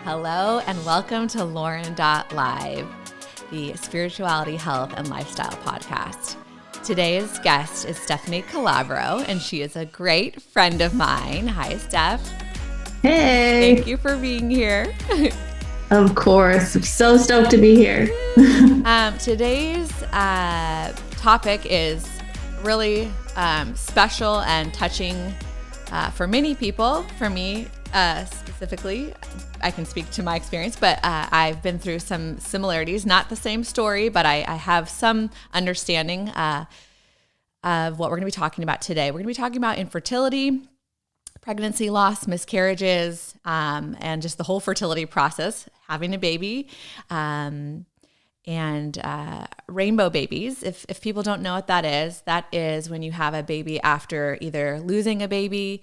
Hello and welcome to Lauren.live, the spirituality, health, and lifestyle podcast. Today's guest is Stephanie Calabro, and she is a great friend of mine. Hi, Steph. Hey. Thank you for being here. Of course. I'm so stoked to be here. Today's topic is really special and touching for many people. For me specifically, I can speak to my experience, but I've been through some similarities, not the same story, but I have some understanding of what we're going to be talking about today. We're going to be talking about infertility, pregnancy loss, miscarriages, and just the whole fertility process, having a baby, and rainbow babies. If people don't know what that is when you have a baby after either losing a baby,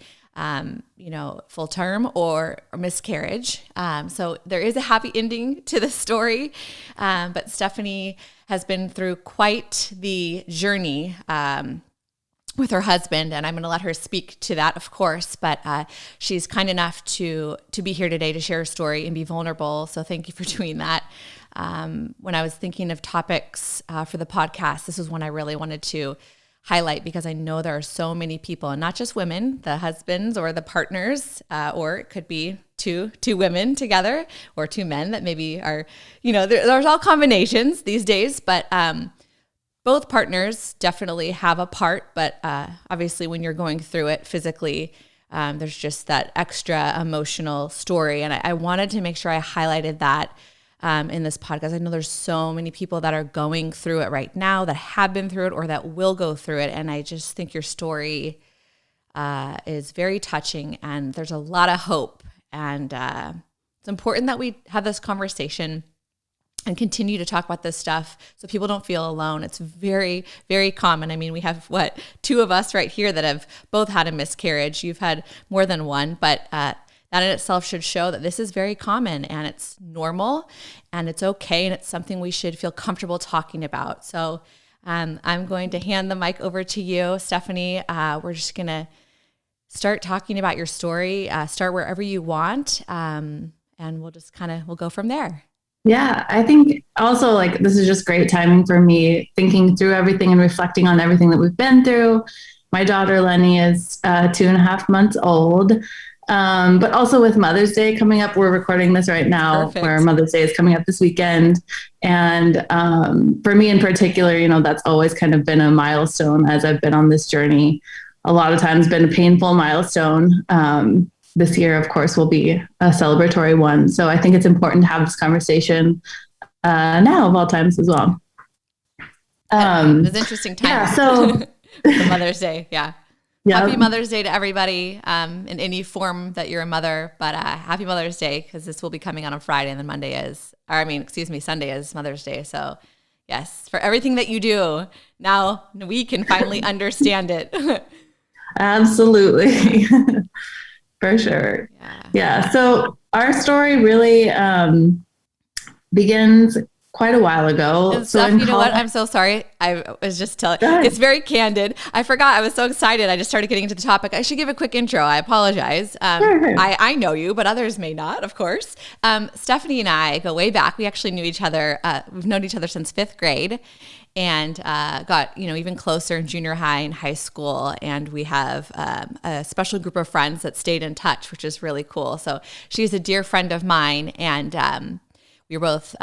full term or miscarriage. So there is a happy ending to the story. But Stephanie has been through quite the journey, with her husband, and I'm going to let her speak to that, of course, but she's kind enough to be here today to share her story and be vulnerable. So thank you for doing that. When I was thinking of topics for the podcast, this was one I really wanted to highlight because I know there are so many people, and not just women, the husbands or the partners, or it could be two women together or two men that maybe are, there's all combinations these days, but both partners definitely have a part, but obviously when you're going through it physically, there's just that extra emotional story. And I wanted to make sure I highlighted that in this podcast. I know there's so many people that are going through it right now, that have been through it or that will go through it. And I just think your story is very touching, and there's a lot of hope. And it's important that we have this conversation and continue to talk about this stuff so people don't feel alone. It's very, very common. I mean, we have, two of us right here that have both had a miscarriage. You've had more than one, but that in itself should show that this is very common and it's normal and it's okay, and it's something we should feel comfortable talking about. So I'm going to hand the mic over to you, Stephanie. We're just going to start talking about your story, start wherever you want, and we'll just we'll go from there. Yeah, I think also this is just great timing for me, thinking through everything and reflecting on everything that we've been through. My daughter Lenny is 2.5 months old, but also with Mother's Day coming up, we're recording this right now. Perfect. Where Mother's Day is coming up this weekend. And for me in particular, that's always kind of been a milestone as I've been on this journey. A lot of times been a painful milestone. This year, of course, will be a celebratory one. So I think it's important to have this conversation now of all times as well. It was interesting time. Yeah, so the Mother's Day. Yeah. Yep. Happy Mother's Day to everybody in any form that you're a mother. But happy Mother's Day, because this will be coming on Friday, and then Sunday is Mother's Day. So yes, for everything that you do, now we can finally understand it. Absolutely. For sure. Yeah. So our story really begins quite a while ago. And Steph, you know what? I'm so sorry. I was just telling. It's very candid. I forgot. I was so excited. I just started getting into the topic. I should give a quick intro. I apologize. Sure. I know you, but others may not, of course. Stephanie and I go way back. We actually knew each other. We've known each other since 5th grade. And got, even closer in junior high and high school. And we have a special group of friends that stayed in touch, which is really cool. So she's a dear friend of mine. And we were both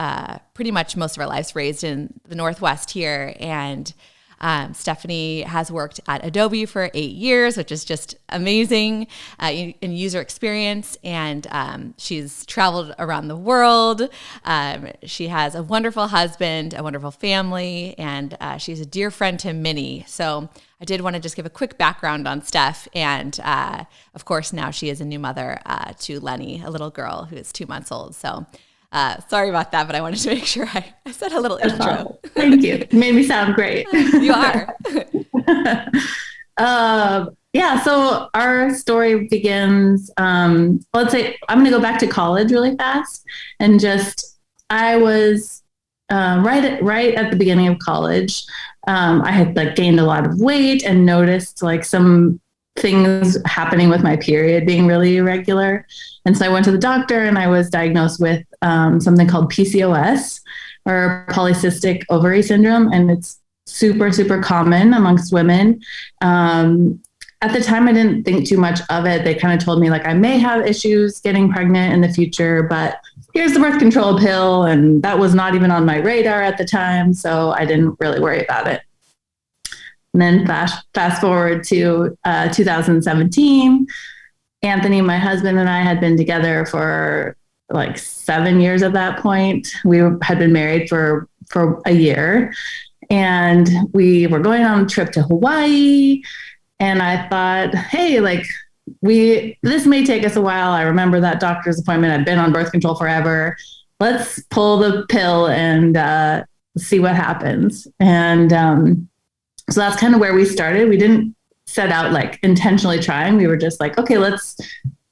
pretty much most of our lives raised in the Northwest here. And Stephanie has worked at Adobe for 8 years, which is just amazing in user experience. And she's traveled around the world. She has a wonderful husband, a wonderful family, and she's a dear friend to many. So I did want to just give a quick background on Steph. And of course, now she is a new mother to Lenny, a little girl who is 2 months old. So sorry about that, but I wanted to make sure I said a little intro. Thank you. It made me sound great. You are. Yeah. So our story begins, let's say I'm going to go back to college really fast. And I was right at the beginning of college. I had gained a lot of weight and noticed some things happening with my period being really irregular. And so I went to the doctor and I was diagnosed with something called PCOS, or polycystic ovary syndrome. And it's super, super common amongst women. At the time, I didn't think too much of it. They kind of told me like, I may have issues getting pregnant in the future, but here's the birth control pill. And that was not even on my radar at the time. So I didn't really worry about it. And then fast forward to 2017, Anthony, my husband, and I had been together for like 7 years at that point. We had been married for a year, and we were going on a trip to Hawaii. And I thought, hey, like this may take us a while. I remember that doctor's appointment. I've been on birth control forever. Let's pull the pill and see what happens. And so that's kind of where we started. We didn't set out like intentionally trying. We were just like, okay, let's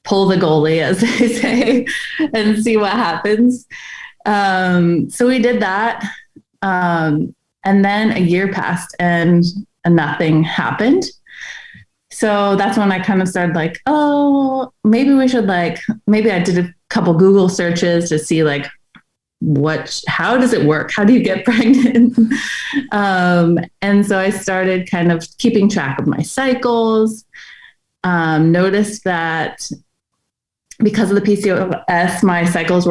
pull the goalie, as they say, and see what happens. So we did that. And then a year passed and nothing happened. So that's when I kind of started like, oh, maybe we should maybe I did a couple Google searches to see like, how does it work? How do you get pregnant? And so I started kind of keeping track of my cycles, noticed that because of the PCOS, my cycles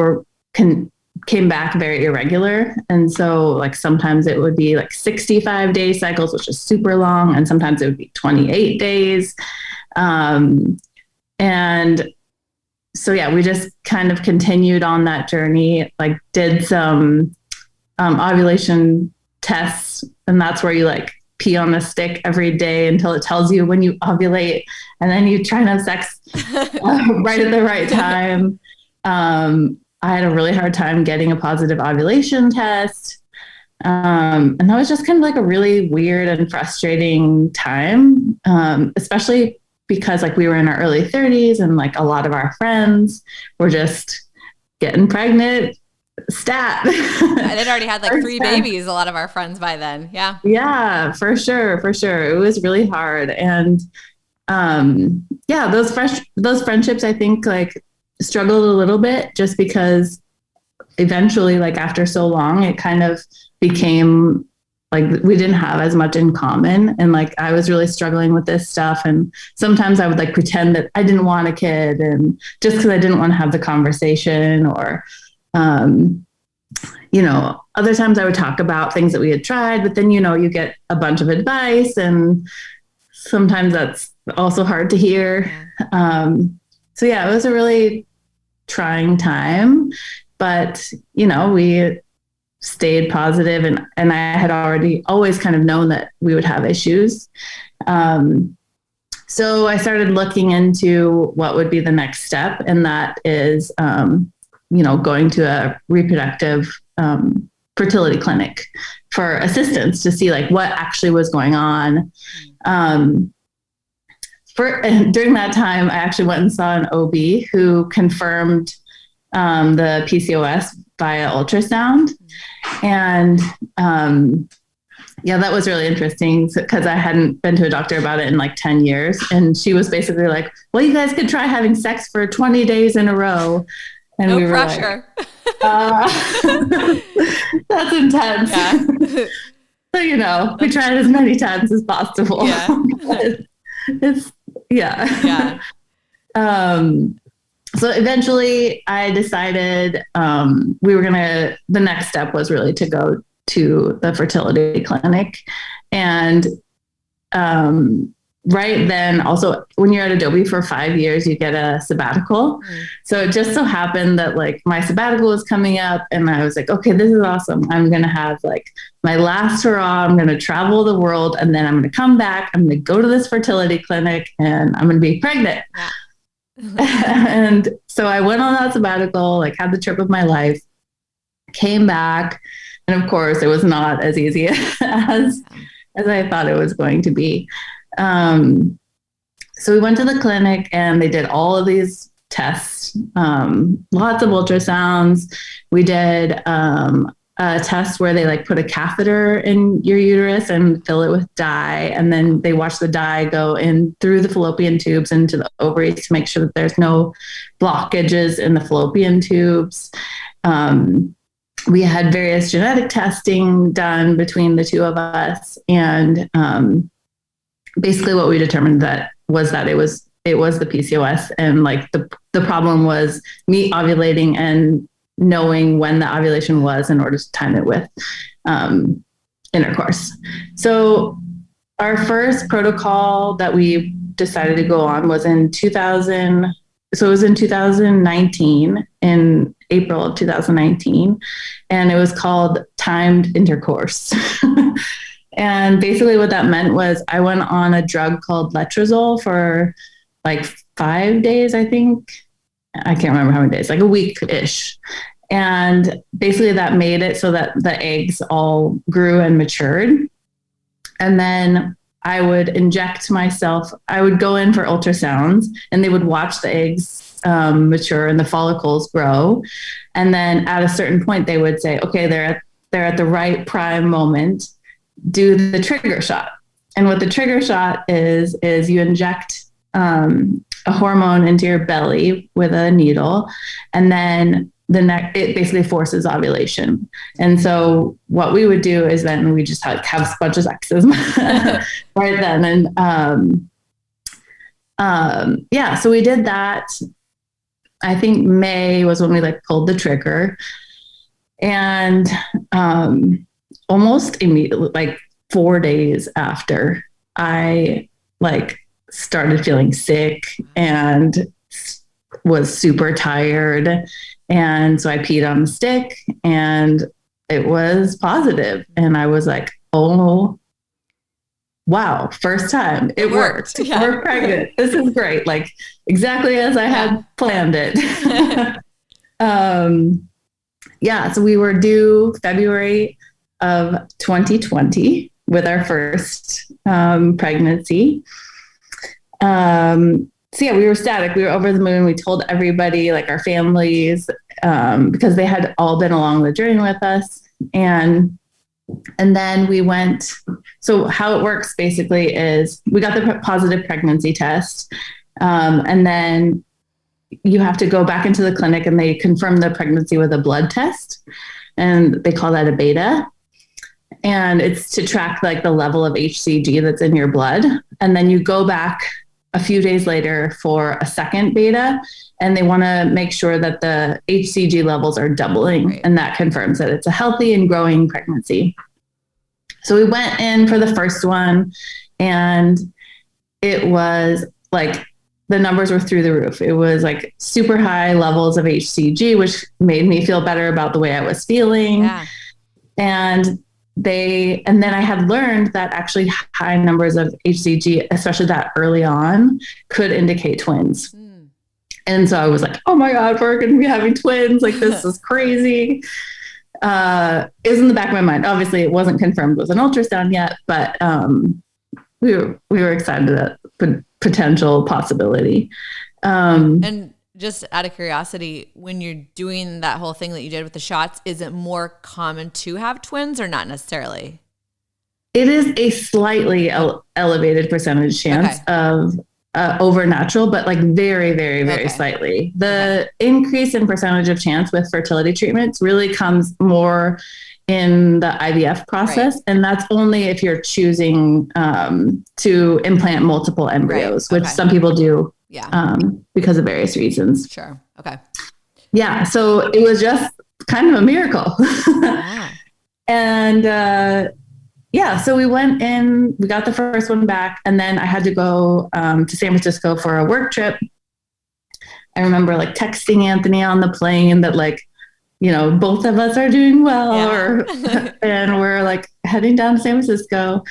came back very irregular. And so like sometimes it would be like 65-day cycles, which is super long. And sometimes it would be 28 days. And so, yeah, we just kind of continued on that journey, like did some ovulation tests. And that's where you like pee on a stick every day until it tells you when you ovulate. And then you try and have sex right at the right time. I had a really hard time getting a positive ovulation test. And that was just kind of like a really weird and frustrating time, especially because like we were in our early 30s and like a lot of our friends were just getting pregnant stat. They'd already had like 3 babies, a lot of our friends by then. Yeah. Yeah, for sure. It was really hard. And yeah, those friendships, I think like struggled a little bit just because eventually, like after so long, it kind of became like we didn't have as much in common. And like I was really struggling with this stuff. And sometimes I would like pretend that I didn't want a kid, and just because I didn't want to have the conversation, or other times I would talk about things that we had tried, but then, you get a bunch of advice, and sometimes that's also hard to hear. So yeah, it was a really trying time, but, we stayed positive, and I had always kind of known that we would have issues. So I started looking into what would be the next step. And that is, going to a reproductive fertility clinic for assistance to see like what actually was going on. During that time, I actually went and saw an OB who confirmed the PCOS via ultrasound. And that was really interesting because I hadn't been to a doctor about it in like 10 years. And she was basically like, well, you guys could try having sex for 20 days in a row. And no we were pressure. Like, that's intense. Yeah. So, we tried as many times as possible. Yeah. Yeah. So eventually I decided the next step was really to go to the fertility clinic. And right then, also when you're at Adobe for 5 years, you get a sabbatical. So it just so happened that like my sabbatical was coming up, and I was like, okay, this is awesome. I'm going to have like my last hurrah. I'm going to travel the world, and then I'm going to come back. I'm going to go to this fertility clinic, and I'm going to be pregnant. Yeah. And so I went on that sabbatical, like had the trip of my life, came back. And of course it was not as easy as I thought it was going to be. So we went to the clinic and they did all of these tests, lots of ultrasounds. We did test where they like put a catheter in your uterus and fill it with dye. And then they watch the dye go in through the fallopian tubes into the ovaries to make sure that there's no blockages in the fallopian tubes. We had various genetic testing done between the two of us. And basically what we determined that it was the PCOS. And like the problem was me ovulating and knowing when the ovulation was in order to time it with intercourse. So our first protocol that we decided to go on was in 2000. So it was in 2019, in April of 2019, and it was called timed intercourse. And basically what that meant was I went on a drug called letrozole for like 5 days, I think. I can't remember how many days, like a week-ish. And basically that made it so that the eggs all grew and matured. And then I would inject myself. I would go in for ultrasounds and they would watch the eggs mature and the follicles grow. And then at a certain point, they would say, okay, they're at the right prime moment, do the trigger shot. And what the trigger shot is you inject a hormone into your belly with a needle, and then it basically forces ovulation. And so what we would do is then we just have a bunch of sexes right then. And so we did that. I think May was when we like pulled the trigger, and almost immediately, like 4 days after, I like started feeling sick and was super tired. And so I peed on the stick and it was positive. And I was like, oh, wow, first time it worked. Yeah. We're pregnant. This is great. Like exactly as I had planned it. So we were due February of 2020 with our first pregnancy. We were ecstatic. We were over the moon. We told everybody, like our families, because they had all been along the journey with us. And then we went. So how it works basically is we got the positive pregnancy test. And then you have to go back into the clinic and they confirm the pregnancy with a blood test. And they call that a beta. And it's to track like the level of HCG that's in your blood. And then you go back a few days later for a second beta, and they want to make sure that the HCG levels are doubling. Right. And that confirms that it's a healthy and growing pregnancy. So we went in for the first one, and it was like the numbers were through the roof. It was like super high levels of HCG, which made me feel better about the way I was feeling. Yeah. And then I had learned that actually high numbers of HCG, especially that early on, could indicate twins. Mm. And so I was like, oh my God, we're going to be having twins. Like, this is crazy. It was in the back of my mind. Obviously it wasn't confirmed with an ultrasound yet, but we were excited at the potential possibility. And just out of curiosity, when you're doing that whole thing that you did with the shots, is it more common to have twins or not necessarily? It is a slightly elevated percentage chance of over natural, but like very, very, very slightly. The increase in percentage of chance with fertility treatments really comes more in the IVF process. Right. And that's only if you're choosing to implant multiple embryos, which some people do. Yeah. Because of various reasons. Sure. Okay. Yeah. So it was just kind of a miracle. Yeah. And so we went in, we got the first one back, and then I had to go to San Francisco for a work trip. I remember like texting Anthony on the plane that like, you know, both of us are doing well, and we're like heading down to San Francisco.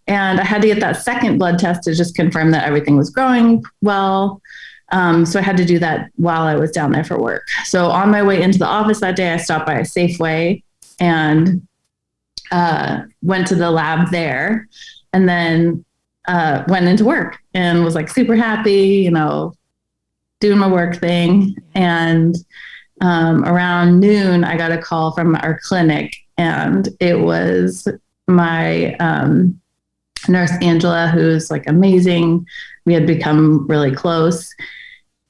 And I had to get that second blood test to just confirm that everything was growing well. So I had to do that while I was down there for work. So on my way into the office that day, I stopped by a Safeway and went to the lab there, and then went into work and was like super happy, you know, doing my work thing. And around noon, I got a call from our clinic And it was my nurse, Angela, who's like amazing. We had become really close.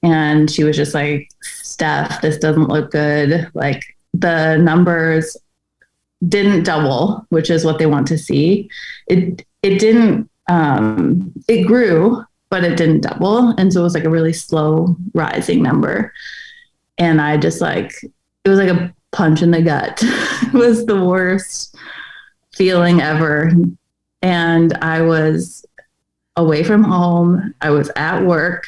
And she was just like, Steph, this doesn't look good. Like the numbers didn't double, which is what they want to see. It didn't, it grew, but it didn't double. And so it was like a really slow rising number. And I just like, it was like a punch in the gut. It was the worst feeling ever. And I was away from home. I was at work.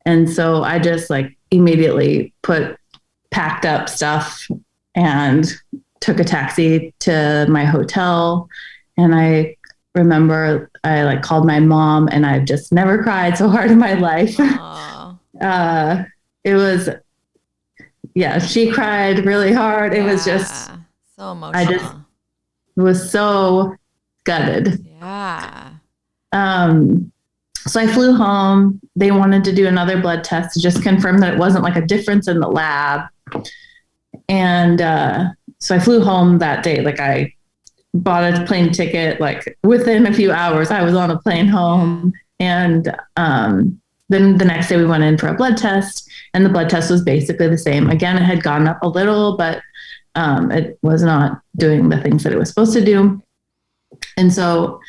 And so I just like immediately packed up stuff and took a taxi to my hotel. And I remember I like called my mom, and I've just never cried so hard in my life. It was, yeah, she cried really hard. It was just so emotional. I just was so gutted. Yeah. So I flew home. They wanted to do another blood test to just confirm that it wasn't like a difference in the lab. And so I flew home that day. Like I bought a plane ticket, like within a few hours, I was on a plane home. Yeah. And then the next day we went in for a blood test, and the blood test was basically the same. Again, it had gone up a little, but it was not doing the things that it was supposed to do. And so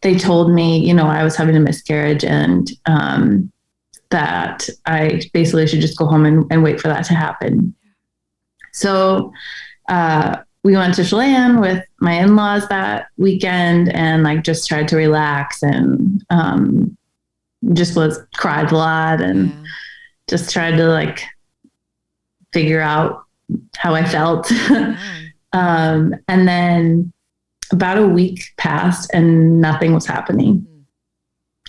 they told me, you know, I was having a miscarriage, and that I basically should just go home and wait for that to happen. So we went to Chelan with my in-laws that weekend, and like just tried to relax, and just cried a lot, and just tried to like figure out how I felt. And then about a week passed and nothing was happening.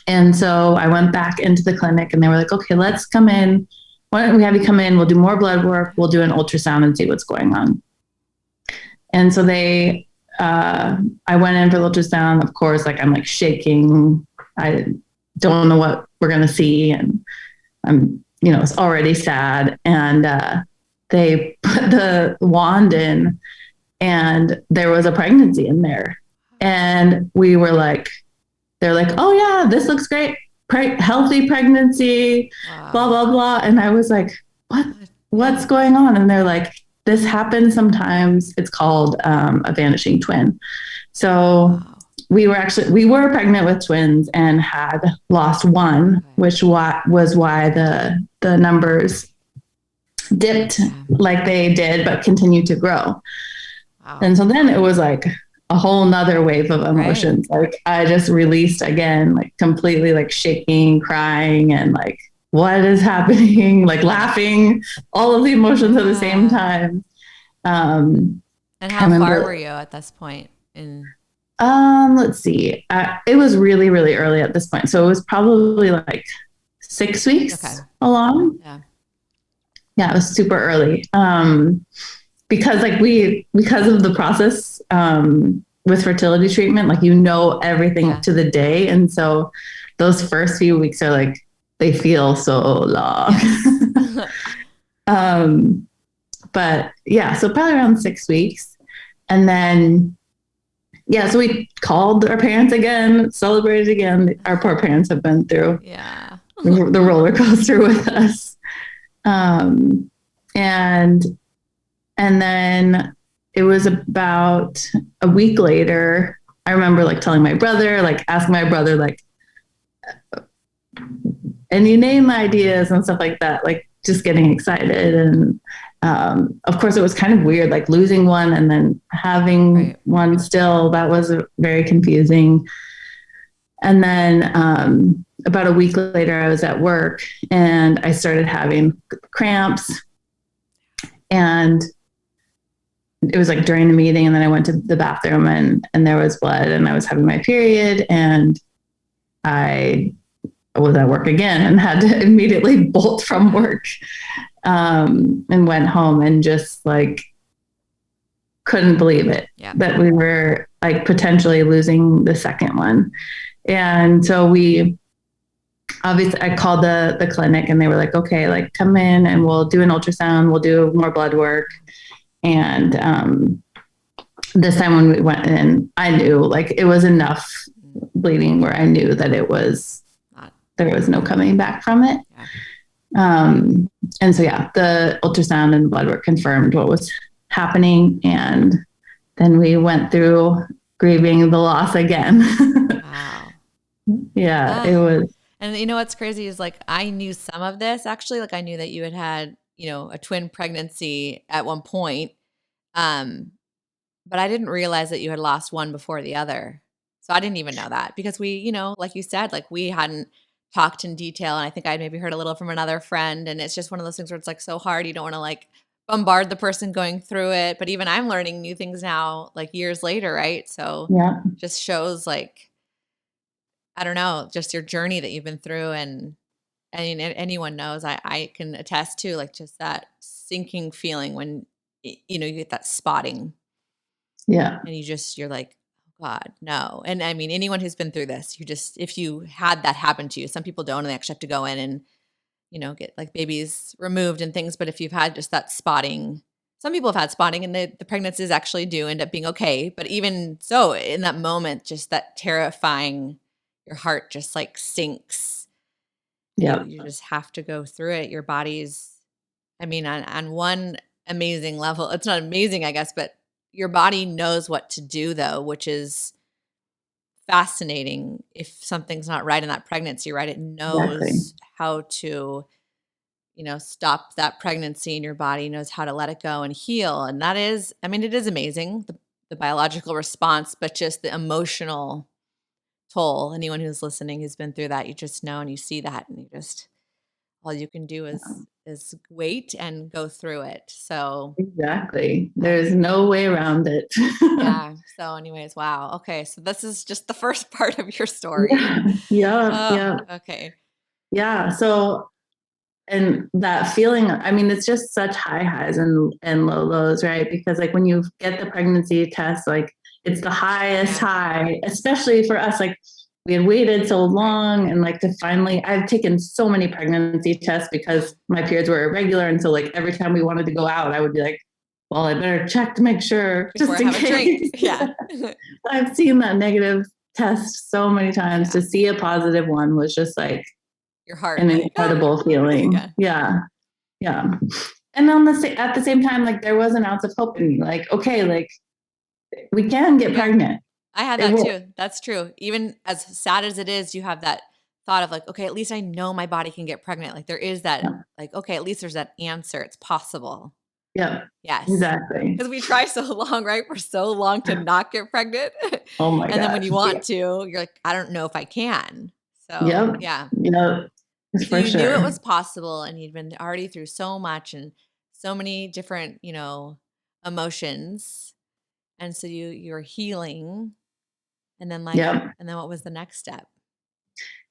And so I went back into the clinic, and they were like, okay, let's come in. Why don't we have you come in? We'll do more blood work. We'll do an ultrasound and see what's going on. And so I went in for the ultrasound. Of course, like I'm like shaking. I don't know what we're going to see. And I'm, you know, it's already sad. And they put the wand in, and there was a pregnancy in there. And we were like, they're like, oh yeah, this looks great. Healthy pregnancy, blah, blah, blah. And I was like, what's going on? And they're like, this happens sometimes. It's called a vanishing twin. So we were pregnant with twins and had lost one, which was why the numbers dipped like they did, but continued to grow. Wow. And so then it was like a whole nother wave of emotions. Right. Like I just released again, like completely like shaking, crying, and like, what is happening? Like laughing, all of the emotions at the same time. And how far were you at this point let's see. It was really, really early at this point. So it was probably like 6 weeks along. Yeah, it was super early. Because of the process with fertility treatment, like, you know, everything up to the day. And so those first few weeks are like, they feel so long. Yes. But yeah, so probably around 6 weeks. And then, so we called our parents again, celebrated again. Our poor parents have been through the roller coaster with us. And then it was about a week later, I remember like telling my brother, like asking my brother, like, any name ideas and stuff like that, like just getting excited. And of course it was kind of weird, like losing one and then having one still. That was very confusing. And then about a week later, I was at work and I started having cramps, and it was like during the meeting. And then I went to the bathroom and there was blood, and I was having my period, and I was at work again and had to immediately bolt from work, and went home and just like couldn't believe it that we were like potentially losing the second one. And so I called the clinic, and they were like, okay, like come in and we'll do an ultrasound. We'll do more blood work. And this time when we went in, I knew like it was enough bleeding where I knew that there was no coming back from it. Yeah. And so, yeah, the ultrasound and the blood work confirmed what was happening. And then we went through grieving the loss again. Wow. Yeah, it was. And you know what's crazy is like I knew some of this actually. Like I knew that you had a twin pregnancy at one point, but I didn't realize that you had lost one before the other. So I didn't even know that because we, like you said, like we hadn't talked in detail, and I think I'd maybe heard a little from another friend, and it's just one of those things where it's like so hard. You don't want to like bombard the person going through it, but even I'm learning new things now, like years later, right? So yeah, just shows like I don't know, just your journey that you've been through. And I mean, anyone knows, I can attest to like just that sinking feeling when, you get that spotting. Yeah. And you're like, oh God, no. And I mean, anyone who's been through this, if you had that happen to you, some people don't, and they actually have to go in and, get like babies removed and things. But if you've had just that spotting, some people have had spotting and the pregnancies actually do end up being okay. But even so, in that moment, just that terrifying, your heart just like sinks. Yeah. You just have to go through it. Your body's, I mean, on one amazing level, it's not amazing, I guess, but your body knows what to do though, which is fascinating. If something's not right in that pregnancy, right? It knows how to, stop that pregnancy, and your body knows how to let it go and heal. And that is, I mean, it is amazing, the biological response, but just the emotional toll. Anyone who's listening who's been through that, you just know, and you see that, and all you can do is wait and go through it. So exactly. There's no way around it. yeah. So anyways, wow. Okay. So this is just the first part of your story. Yeah. Okay. Yeah. So, and that feeling, I mean, it's just such high highs and low lows, right? Because like when you get the pregnancy test, like it's the highest high, especially for us, like we had waited so long, and like to finally, I've taken so many pregnancy tests because my periods were irregular. And so like every time we wanted to go out, I would be like, well, I better check to make sure before just in I have case. a drink. Yeah. I've seen that negative test so many times. To see a positive one was just like your heart, an incredible feeling. Yeah. And at the same time, like there was an ounce of hope in me. Like, okay, like we can get pregnant. I had that too. That's true. Even as sad as it is, you have that thought of like, okay, at least I know my body can get pregnant. Like there is that, like, okay, at least there's that answer. It's possible. Yeah. Yes. Exactly. Because we try so long, right? For so long to not get pregnant. Oh my god. And then when you want to, you're like, I don't know if I can. So yeah. So you knew it was possible, and you'd been already through so much and so many different, emotions. And so you're healing. And then and then what was the next step?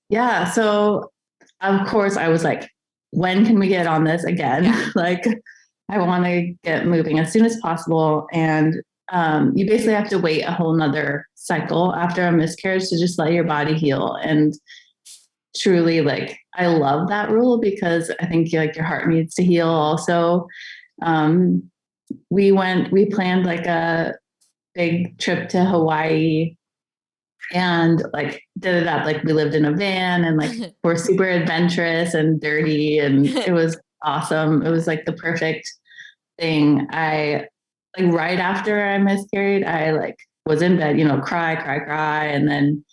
Yeah. So of course I was like, when can we get on this again? Like I want to get moving as soon as possible. And you basically have to wait a whole nother cycle after a miscarriage to just let your body heal. And truly, like, I love that rule because I think like your heart needs to heal also. We planned like a big trip to Hawaii and like did it up. Like we lived in a van and like we're super adventurous and dirty, and it was awesome. It was like the perfect thing. I like right after I miscarried, I like was in bed, cry. And then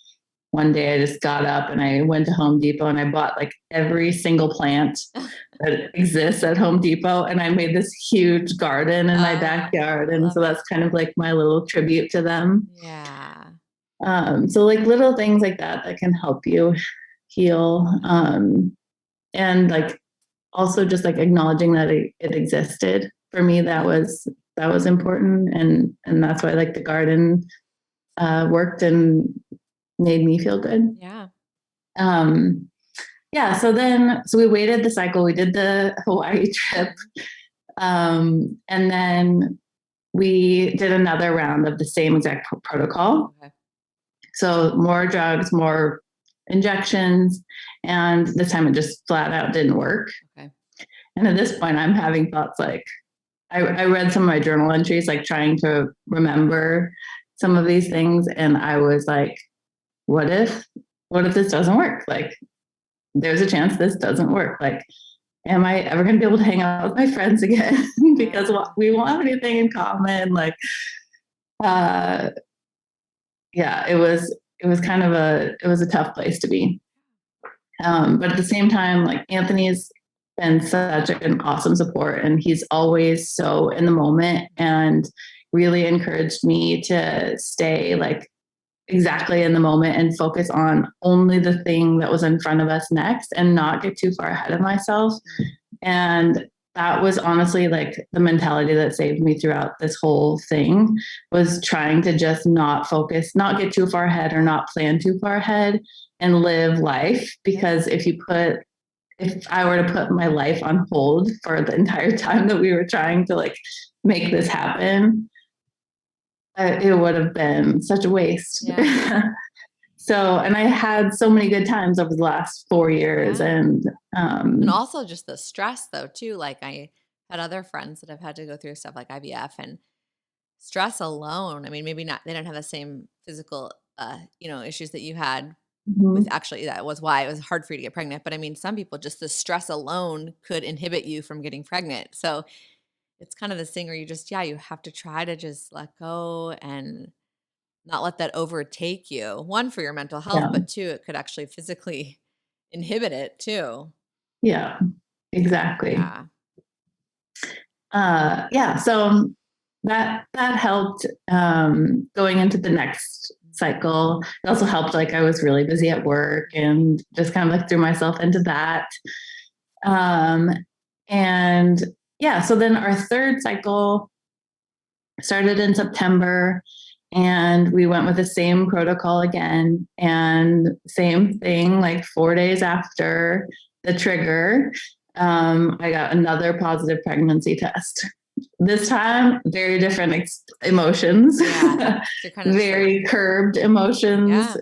one day I just got up and I went to Home Depot and I bought like every single plant that exists at Home Depot. And I made this huge garden in my backyard. And so that's kind of like my little tribute to them. Yeah. So like little things like that can help you heal. And like also just like acknowledging that it existed. For me, that was important. And that's why like the garden worked and made me feel good. Yeah. So we waited the cycle. We did the Hawaii trip. And then we did another round of the same exact protocol. Okay. So more drugs, more injections. And this time it just flat out didn't work. Okay. And at this point I'm having thoughts like, I read some of my journal entries, like trying to remember some of these things. And I was like, what if this doesn't work? Like, there's a chance this doesn't work. Like, am I ever going to be able to hang out with my friends again? Because we won't have anything in common. Like, yeah, it was kind of it was a tough place to be. But at the same time, like, Anthony's been such an awesome support, and he's always so in the moment and really encouraged me to stay like exactly in the moment and focus on only the thing that was in front of us next and not get too far ahead of myself. And that was honestly like the mentality that saved me throughout this whole thing, was trying to just not focus, not get too far ahead or not plan too far ahead and live life. Because if I were to put my life on hold for the entire time that we were trying to like make this happen, it would have been such a waste. Yeah. So, and I had so many good times over the last 4 years. Yeah. And also just the stress though, too. Like, I had other friends that have had to go through stuff like IVF, and stress alone. I mean, maybe not, they don't have the same physical, issues that you had with, actually, that was why it was hard for you to get pregnant. But I mean, some people, just the stress alone could inhibit you from getting pregnant. So it's kind of this thing where you just, you have to try to just let go and not let that overtake you. One, for your mental health, but two, it could actually physically inhibit it too. Yeah, exactly. Yeah. So that helped, going into the next cycle. It also helped, like, I was really busy at work and just kind of like threw myself into that. And yeah, so then our third cycle started in September, and we went with the same protocol again, and same thing, like 4 days after the trigger, I got another positive pregnancy test. This time, very different emotions, kind of very curbed emotions.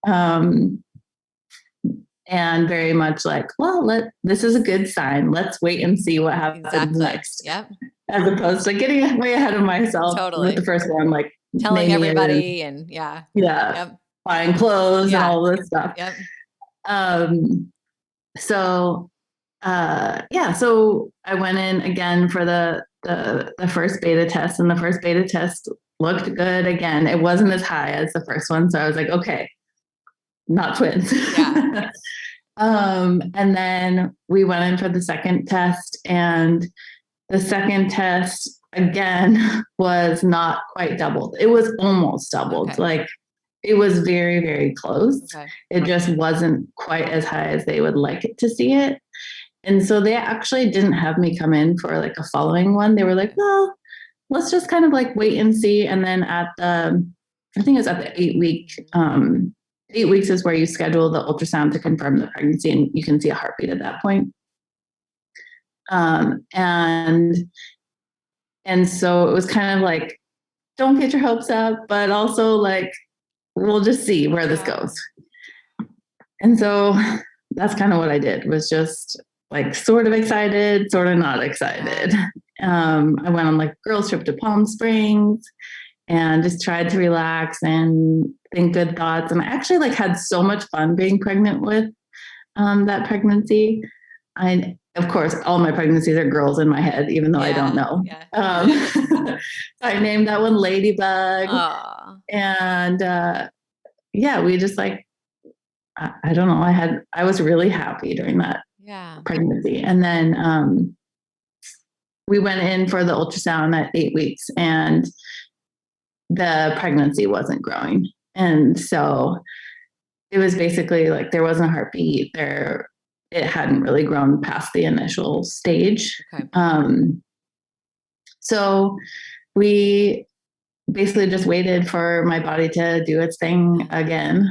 Yeah. And very much like, well, this is a good sign. Let's wait and see what happens next. Yep. As opposed to getting way ahead of myself with the first one, like telling everybody and buying clothes and all this stuff. Yep. So I went in again for the first beta test, and the first beta test looked good again. It wasn't as high as the first one, so I was like, okay, not twins. Yeah. And then we went in for the second test, and the second test again was not quite doubled. It was almost doubled. Okay. Like, it was very, very close. Okay. It just wasn't quite as high as they would like it to see it. And so they actually didn't have me come in for like a following one. They were like, well, let's just kind of like wait and see. And then I think it was at the 8-week, 8 weeks is where you schedule the ultrasound to confirm the pregnancy, and you can see a heartbeat at that point. And so it was kind of like, don't get your hopes up, but also like, we'll just see where this goes. And so that's kind of what I did, was just like sort of excited, sort of not excited. I went on like girls trip to Palm Springs and just tried to relax and think good thoughts. And I actually like had so much fun being pregnant with that pregnancy. Of course, all my pregnancies are girls in my head, even though I don't know. Yeah. I named that one Ladybug. Aww. And we just like, I don't know. I was really happy during that pregnancy. And then we went in for the ultrasound at 8 weeks, and the pregnancy wasn't growing. And so it was basically like there wasn't a heartbeat there. It hadn't really grown past the initial stage. Okay. So we basically just waited for my body to do its thing again.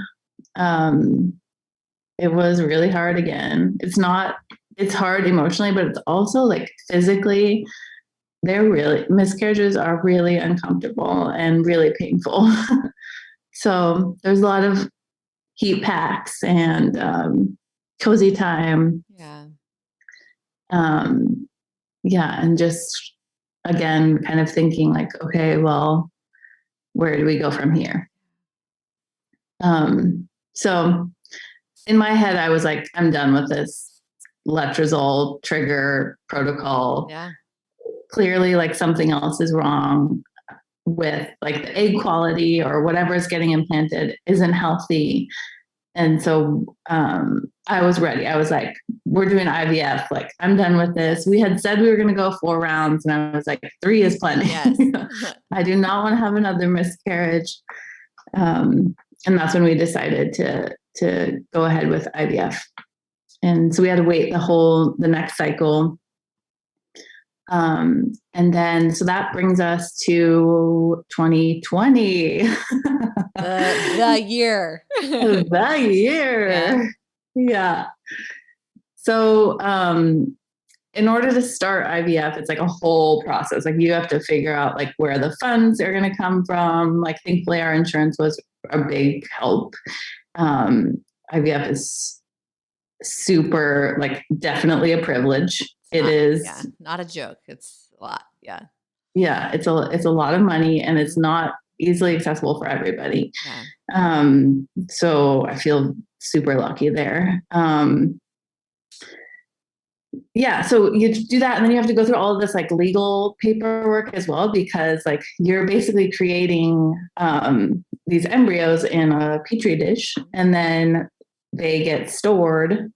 It was really hard again. It's hard emotionally, but it's also like physically, miscarriages are really uncomfortable and really painful. So there's a lot of heat packs and cozy time. Yeah. And just again, kind of thinking like, okay, well, where do we go from here? So in my head, I was like, I'm done with this letrozole trigger protocol. Yeah. Clearly, like something else is wrong with like the egg quality or whatever is getting implanted isn't healthy. And so I was ready. I was like, we're doing IVF. Like, I'm done with this. We had said we were going to go 4 rounds, and I was like, 3 is plenty. Yes. I do not want to have another miscarriage. And that's when we decided to go ahead with IVF. And so we had to wait the next cycle. And then, so that brings us to 2020. the year. The year. Yeah. So, in order to start IVF, it's like a whole process. Like you have to figure out like where the funds are going to come from. Like thankfully our insurance was a big help. IVF is super, like definitely a privilege. It is. Yeah, not a joke. It's a lot. Yeah. Yeah. It's a lot of money, and it's not easily accessible for everybody. Yeah. So I feel super lucky there. Yeah. So you do that, and then you have to go through all of this like legal paperwork as well, because like you're basically creating these embryos in a petri dish, and then they get stored.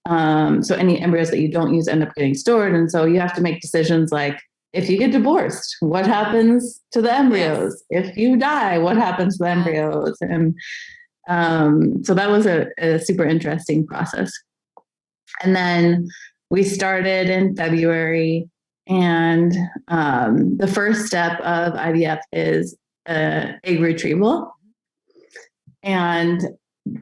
So any embryos that you don't use end up getting stored. And so you have to make decisions like, if you get divorced, what happens to the embryos? Yes. If you die, what happens to the embryos? And so that was a super interesting process. And then we started in February, and the first step of IVF is egg retrieval. And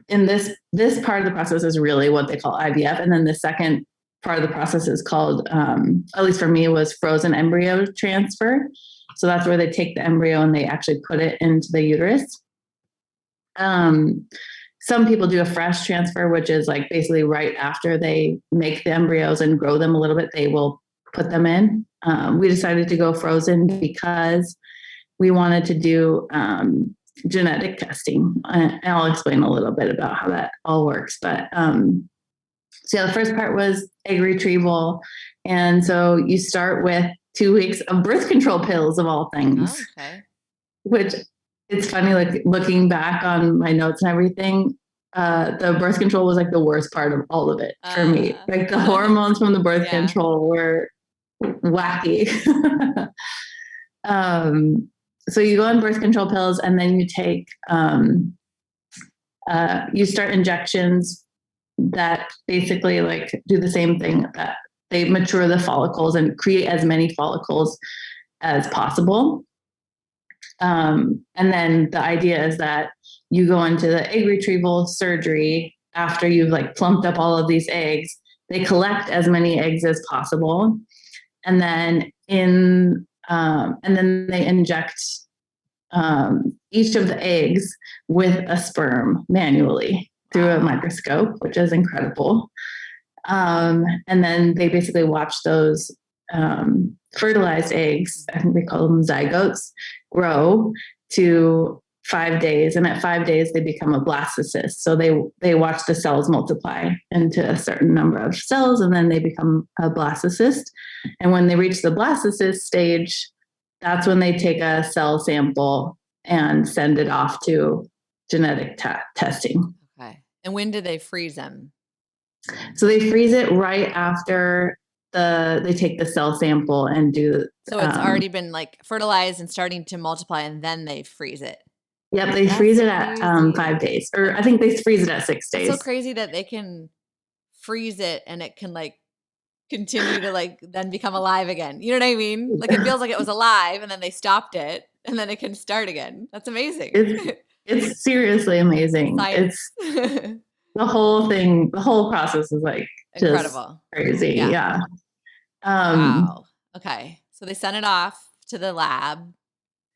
in this part of the process is really what they call IVF. And then the second part of the process is called, at least for me, was frozen embryo transfer. So that's where they take the embryo and they actually put it into the uterus. Some people do a fresh transfer, which is like basically right after they make the embryos and grow them a little bit, they will put them in. We decided to go frozen because we wanted to do genetic testing. And I'll explain a little bit about how that all works. But so yeah, the first part was egg retrieval. And so you start with 2 weeks of birth control pills of all things. Oh, okay. Which it's funny, like looking back on my notes and everything, the birth control was like the worst part of all of it for me. Like the hormones from the birth control were wacky. So you go on birth control pills, and then you take, you start injections that basically like do the same thing, that they mature the follicles and create as many follicles as possible. And then the idea is that you go into the egg retrieval surgery after you've like plumped up all of these eggs. They collect as many eggs as possible. And then and then they inject each of the eggs with a sperm manually through a microscope, which is incredible. And then they basically watch those fertilized eggs, I think they call them zygotes, grow to 5 days. And at 5 days, they become a blastocyst. So they watch the cells multiply into a certain number of cells, and then they become a blastocyst. And when they reach the blastocyst stage, that's when they take a cell sample and send it off to genetic testing. Okay. And when do they freeze them? So they freeze it right after they take the cell sample and do. So it's already been like fertilized and starting to multiply, and then they freeze it. Yep, they freeze it at 5 days, or I think they freeze it at 6 days. It's so crazy that they can freeze it and it can like continue to like then become alive again. You know what I mean? Like it feels like it was alive and then they stopped it and then it can start again. That's amazing. It's seriously amazing. Science. It's the whole thing. The whole process is like incredible, crazy. Yeah. Wow. Okay. So they send it off to the lab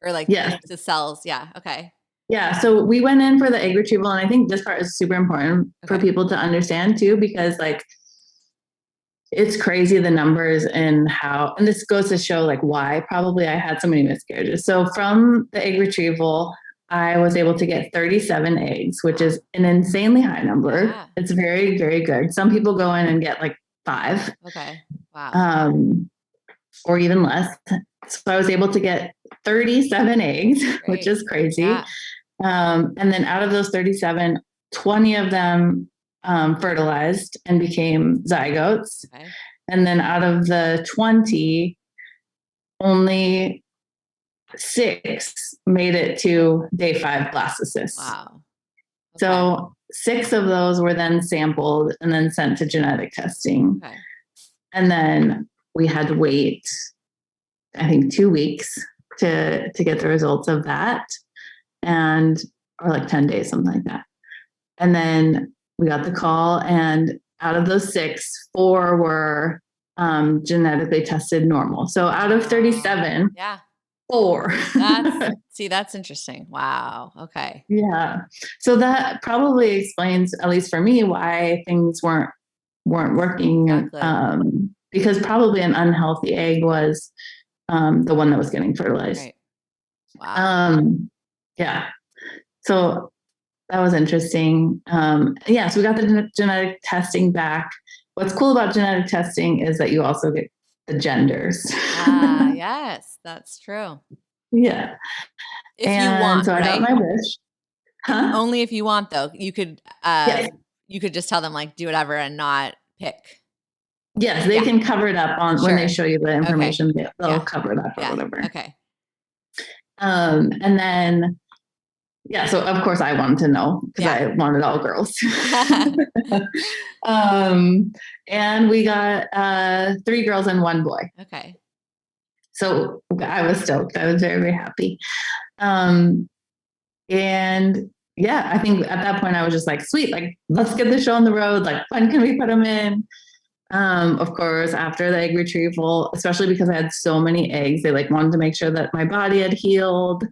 or like the cells. Yeah. Okay. Yeah. So we went in for the egg retrieval, and I think this part is super important for people to understand too, because like it's crazy the numbers and how, and this goes to show like why probably I had so many miscarriages. So from the egg retrieval, I was able to get 37 eggs, which is an insanely high number. Yeah. It's very, very good. Some people go in and get like 5. Okay. Wow. Or even less. So I was able to get 37 eggs, Great. which is crazy. Yeah. And then out of those 37, 20 of them fertilized and became zygotes. Okay. And then out of the 20, only 6 made it to day 5 blastocysts. Wow. Okay. So 6 of those were then sampled and then sent to genetic testing. Okay. And then we had to wait, I think, 2 weeks to get the results of that. And, or like 10 days, something like that. And then we got the call, and out of those 6, 4 were genetically tested normal. So out of 37, yeah, 4. That's interesting. Wow. Okay. Yeah. So that probably explains, at least for me, why things weren't working. Exactly. Because probably an unhealthy egg was the one that was getting fertilized. Right. Wow. Yeah. So that was interesting. So we got the genetic testing back. What's cool about genetic testing is that you also get the genders. Yes, that's true. Yeah. If you want, so I got my wish. Huh? Only if you want, though. You could Yes. you could just tell them like do whatever and not pick. Yes, they can cover it up on when they show you the information. Okay. They'll cover it up or whatever. Okay. And then, so of course I wanted to know because I wanted all girls. And we got 3 girls and 1 boy. Okay. So I was stoked. I was very, very happy. And I think at that point I was just like, sweet, like, let's get the show on the road. Like, when can we put them in? Of course, after the egg retrieval, especially because I had so many eggs, they like wanted to make sure that my body had healed.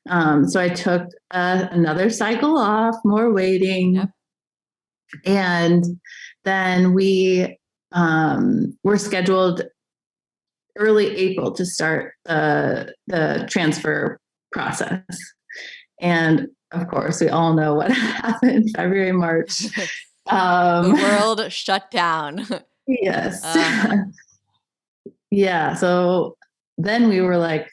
So I took another cycle off, more waiting. Yep. And then we were scheduled early April to start the transfer process. And of course, we all know what happened February, March. The world shut down. Yes. So then we were like,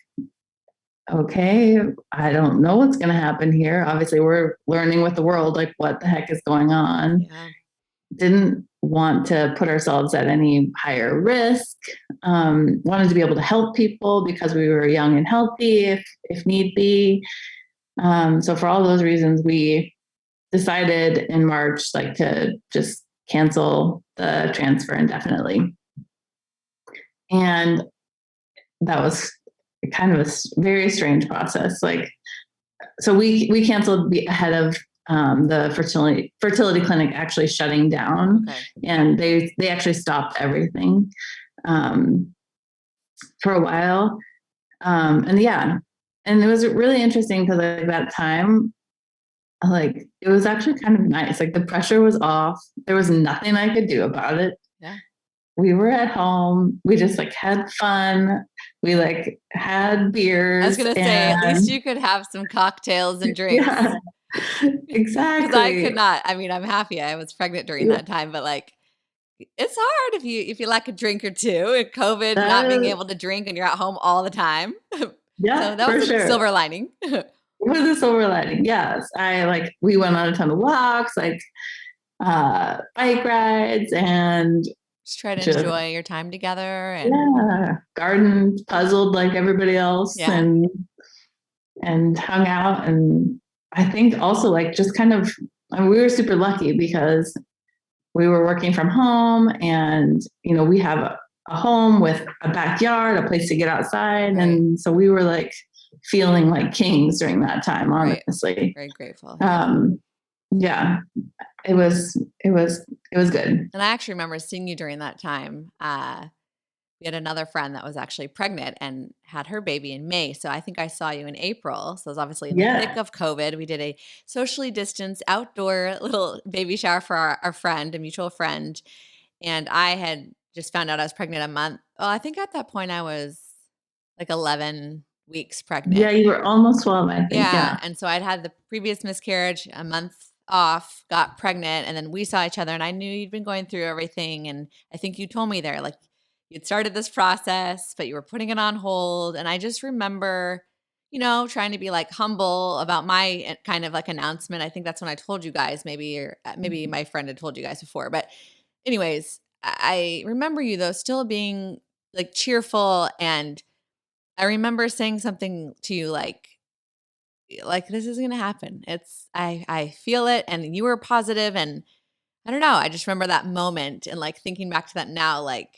okay, I don't know what's going to happen here. Obviously, we're learning with the world, like, what the heck is going on. Yeah. Didn't want to put ourselves at any higher risk. Wanted to be able to help people because we were young and healthy if need be. So for all those reasons, we decided in March, like, to just cancel the transfer indefinitely. And that was kind of a very strange process. Like, so we canceled ahead of the fertility clinic actually shutting down. Okay. And they actually stopped everything for a while. And it was really interesting because at that time, like, it was actually kind of nice. Like, the pressure was off. There was nothing I could do about it. Yeah. We were at home. We just like had fun. We like had beers. I was going to say, at least you could have some cocktails and drinks. Yeah, exactly. Because I could not. I mean, I'm happy I was pregnant during that time, but like, it's hard if you like a drink or two. And COVID, not being able to drink, and you're at home all the time. Yeah, so that was a silver lining. It was a silver lining. Yes, we went on a ton of walks, like bike rides, and just try to enjoy your time together. And garden, puzzled like everybody else, and hung out. And I think also, like, just kind of, we were super lucky because we were working from home, and we have a home with a backyard, a place to get outside, right. And so we were like feeling like kings during that time. Honestly, right. Very grateful. It was good. And I actually remember seeing you during that time. We had another friend that was actually pregnant and had her baby in May. So I think I saw you in April. So it was obviously in the thick of COVID. We did a socially distanced outdoor little baby shower for our friend, a mutual friend. And I had just found out I was pregnant a month. Well, I think at that point I was like 11 weeks pregnant. Yeah, you were almost 12, I think. Yeah. And so I'd had the previous miscarriage, a month off, got pregnant, and then we saw each other, and I knew you'd been going through everything. And I think you told me there, like, you'd started this process, but you were putting it on hold. And I just remember, trying to be like humble about my kind of like announcement. I think that's when I told you guys, maybe my friend had told you guys before. But anyways, I remember you though still being like cheerful, and I remember saying something to you like this is going to happen. I feel it. And you were positive, and I don't know. I just remember that moment and like thinking back to that now, like,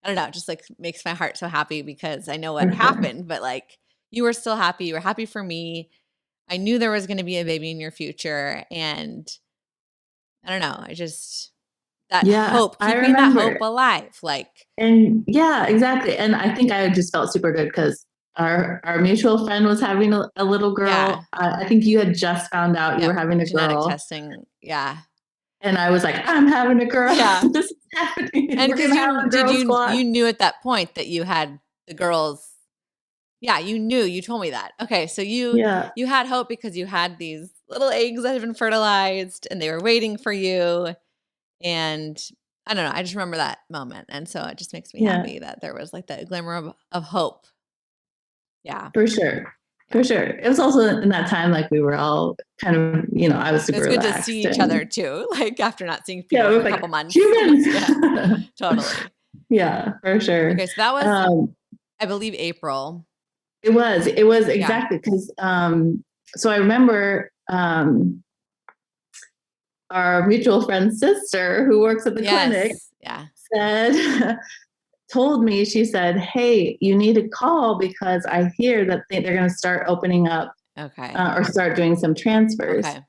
I don't know, it just like makes my heart so happy because I know what happened, but like you were still happy. You were happy for me. I knew there was going to be a baby in your future. And I don't know. Hope, keeping that hope alive. Like, and yeah, exactly. And I think I just felt super good because our mutual friend was having a little girl. Yeah. I think you had just found out you were having a genetic girl. Testing. Yeah. And I was like, I'm having a girl. Yeah. This is happening. And you knew at that point that you had the girls. Yeah, you knew. You told me that. Okay, so you had hope because you had these little eggs that had been fertilized and they were waiting for you. And I don't know. I just remember that moment. And so it just makes me happy that there was like that glimmer of hope. Yeah. For sure. For sure. It was also in that time, like we were all kind of, I was super relaxed. It's good to see each other too, like after not seeing people for a couple months. Humans. Yeah, totally. Yeah, for sure. Okay, so that was, I believe, April. It was exactly because, so I remember our mutual friend's sister who works at the clinic told me, she said, hey, you need to call because I hear that they're going to start opening up or start doing some transfers. Okay.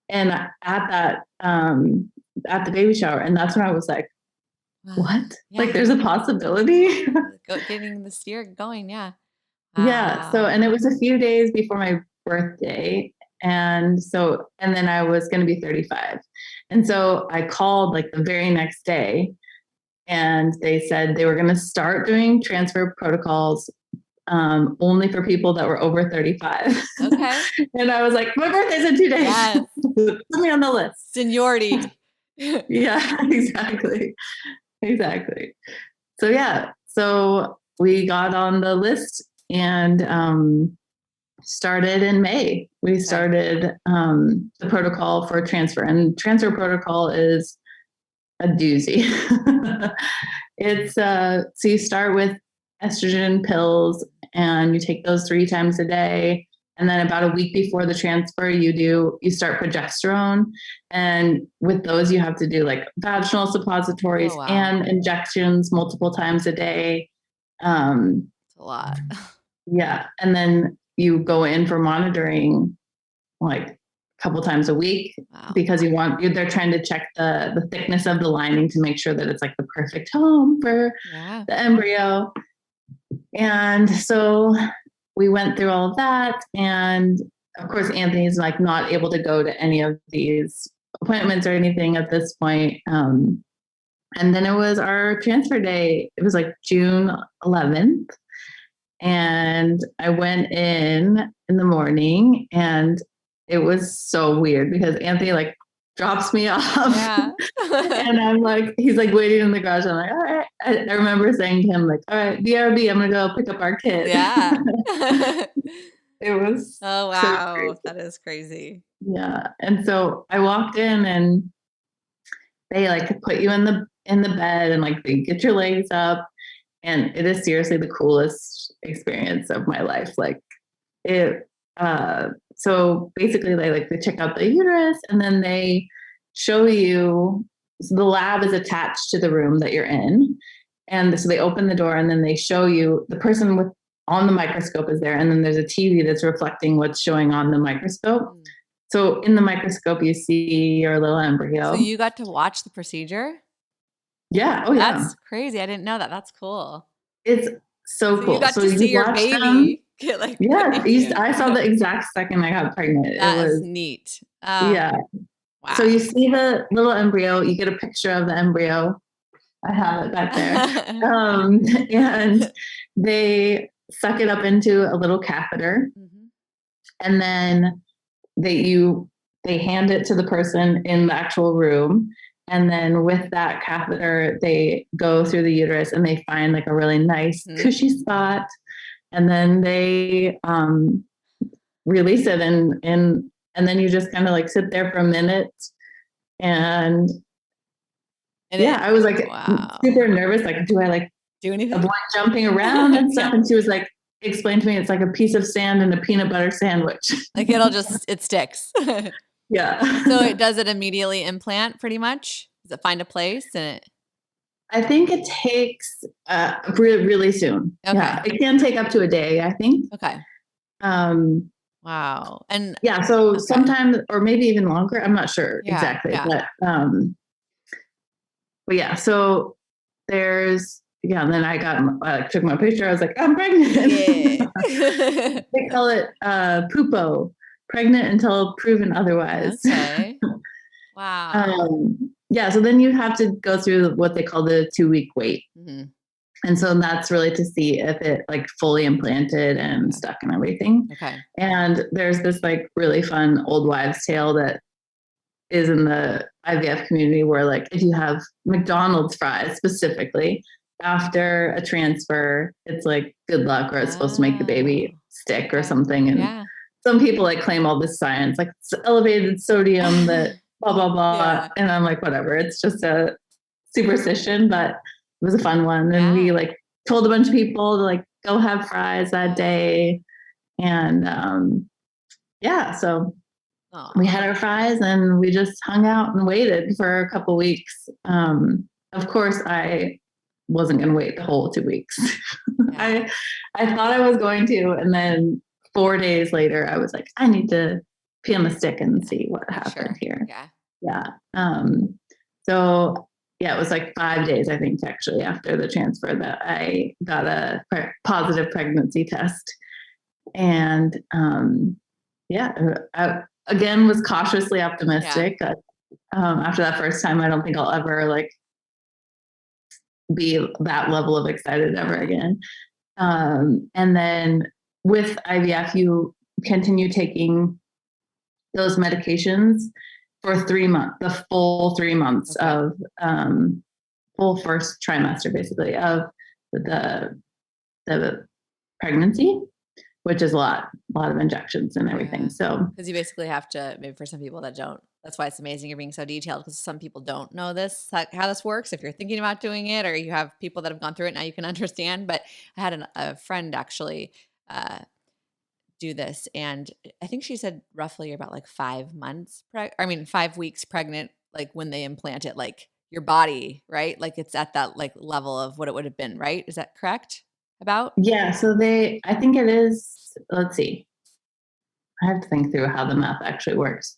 And at that, at the baby shower. And that's when I was like, what? Yeah. Like there's a possibility. Getting the steer going. Yeah. Yeah. So, and it was a few days before my birthday. And then I was going to be 35. And so I called like the very next day. And they said they were going to start doing transfer protocols only for people that were over 35. Okay. And I was like, my birthday's in 2 days. Yes. Put me on the list. Seniority. Yeah, exactly. Exactly. So, yeah. So we got on the list and started in May. We started the protocol for transfer. And transfer protocol is a doozy. It's so you start with estrogen pills and you take those 3 times a day. And then about a week before the transfer, you start progesterone. And with those, you have to do like vaginal suppositories and injections multiple times a day. It's a lot. Yeah. And then you go in for monitoring like couple times a week because they're trying to check the thickness of the lining to make sure that it's like the perfect home for the embryo. And so we went through all of that. And of course, Anthony's like not able to go to any of these appointments or anything at this point. And then it was our transfer day. It was like June 11th. And I went in the morning and it was so weird because Anthony like drops me off and I'm like, he's like waiting in the garage. I'm like, all right. I remember saying to him like, all right, BRB, I'm going to go pick up our kid. Yeah. It was. Oh, wow. So that is crazy. Yeah. And so I walked in and they like put you in the bed and like they get your legs up. And it is seriously the coolest experience of my life. Like it, so basically they check out the uterus and then they show you, so the lab is attached to the room that you're in. And so they open the door and then they show you the person on the microscope is there. And then there's a TV that's reflecting what's showing on the microscope. Mm. So in the microscope, you see your little embryo. So you got to watch the procedure? Yeah. Oh, yeah. That's crazy. I didn't know that. That's cool. It's so cool. You got to see your baby. I saw the exact second I got pregnant. That was neat. Yeah. Wow. So you see the little embryo, you get a picture of the embryo. I have it back there. And they suck it up into a little catheter, and then they hand it to the person in the actual room. And then with that catheter, they go through the uterus and they find like a really nice cushy spot. And then they release it and then you just kind of like sit there for a minute. And I was like super nervous. Like, do I like do anything? Avoid jumping around and stuff? And she was like, explain to me, it's like a piece of sand and a peanut butter sandwich. Like it sticks. Yeah. So does it immediately implant pretty much? Does it find a place? I think it takes really soon. Okay. Yeah. It can take up to a day, I think. Okay. Wow. And yeah, so sometimes, or maybe even longer, I'm not sure exactly. Yeah. But yeah, so there's, and then I took my picture. I was like, I'm pregnant. Yeah. They call it PUPO, pregnant until proven otherwise. Okay. Wow. So then you have to go through what they call the 2-week wait. And so that's really to see if it like fully implanted and stuck and everything. Okay. And there's this like really fun old wives' tale that is in the IVF community where like if you have McDonald's fries specifically after a transfer, it's like good luck, or it's supposed to make the baby stick or something. And some people like claim all this science, like it's elevated sodium that blah, blah, blah. Yeah. And I'm like, whatever, it's just a superstition, but it was a fun one. And we like told a bunch of people to like go have fries that day. And so we had our fries and we just hung out and waited for a couple weeks. Of course, I wasn't going to wait the whole 2 weeks. I thought I was going to. And then 4 days later, I was like, I need to pee on the stick and see what happened here. It was like 5 days, I think, actually, after the transfer that I got a positive pregnancy test. And I again was cautiously optimistic. After that first time, I don't think I'll ever like be that level of excited ever again. And then with IVF, you continue taking those medications for 3 months, the full 3 months of full first trimester, basically, of the pregnancy, which is a lot of injections and everything. So, because you basically have to, maybe for some people that don't, that's why it's amazing you're being so detailed, because some people don't know this, how this works. If you're thinking about doing it, or you have people that have gone through it, now you can understand. But I had a friend actually do this, and I think she said roughly about like 5 weeks pregnant, like when they implant it, like your body, right? Like it's at that like level of what it would have been, right? Is that correct? About? Yeah. So I think it is, let's see. I have to think through how the math actually works.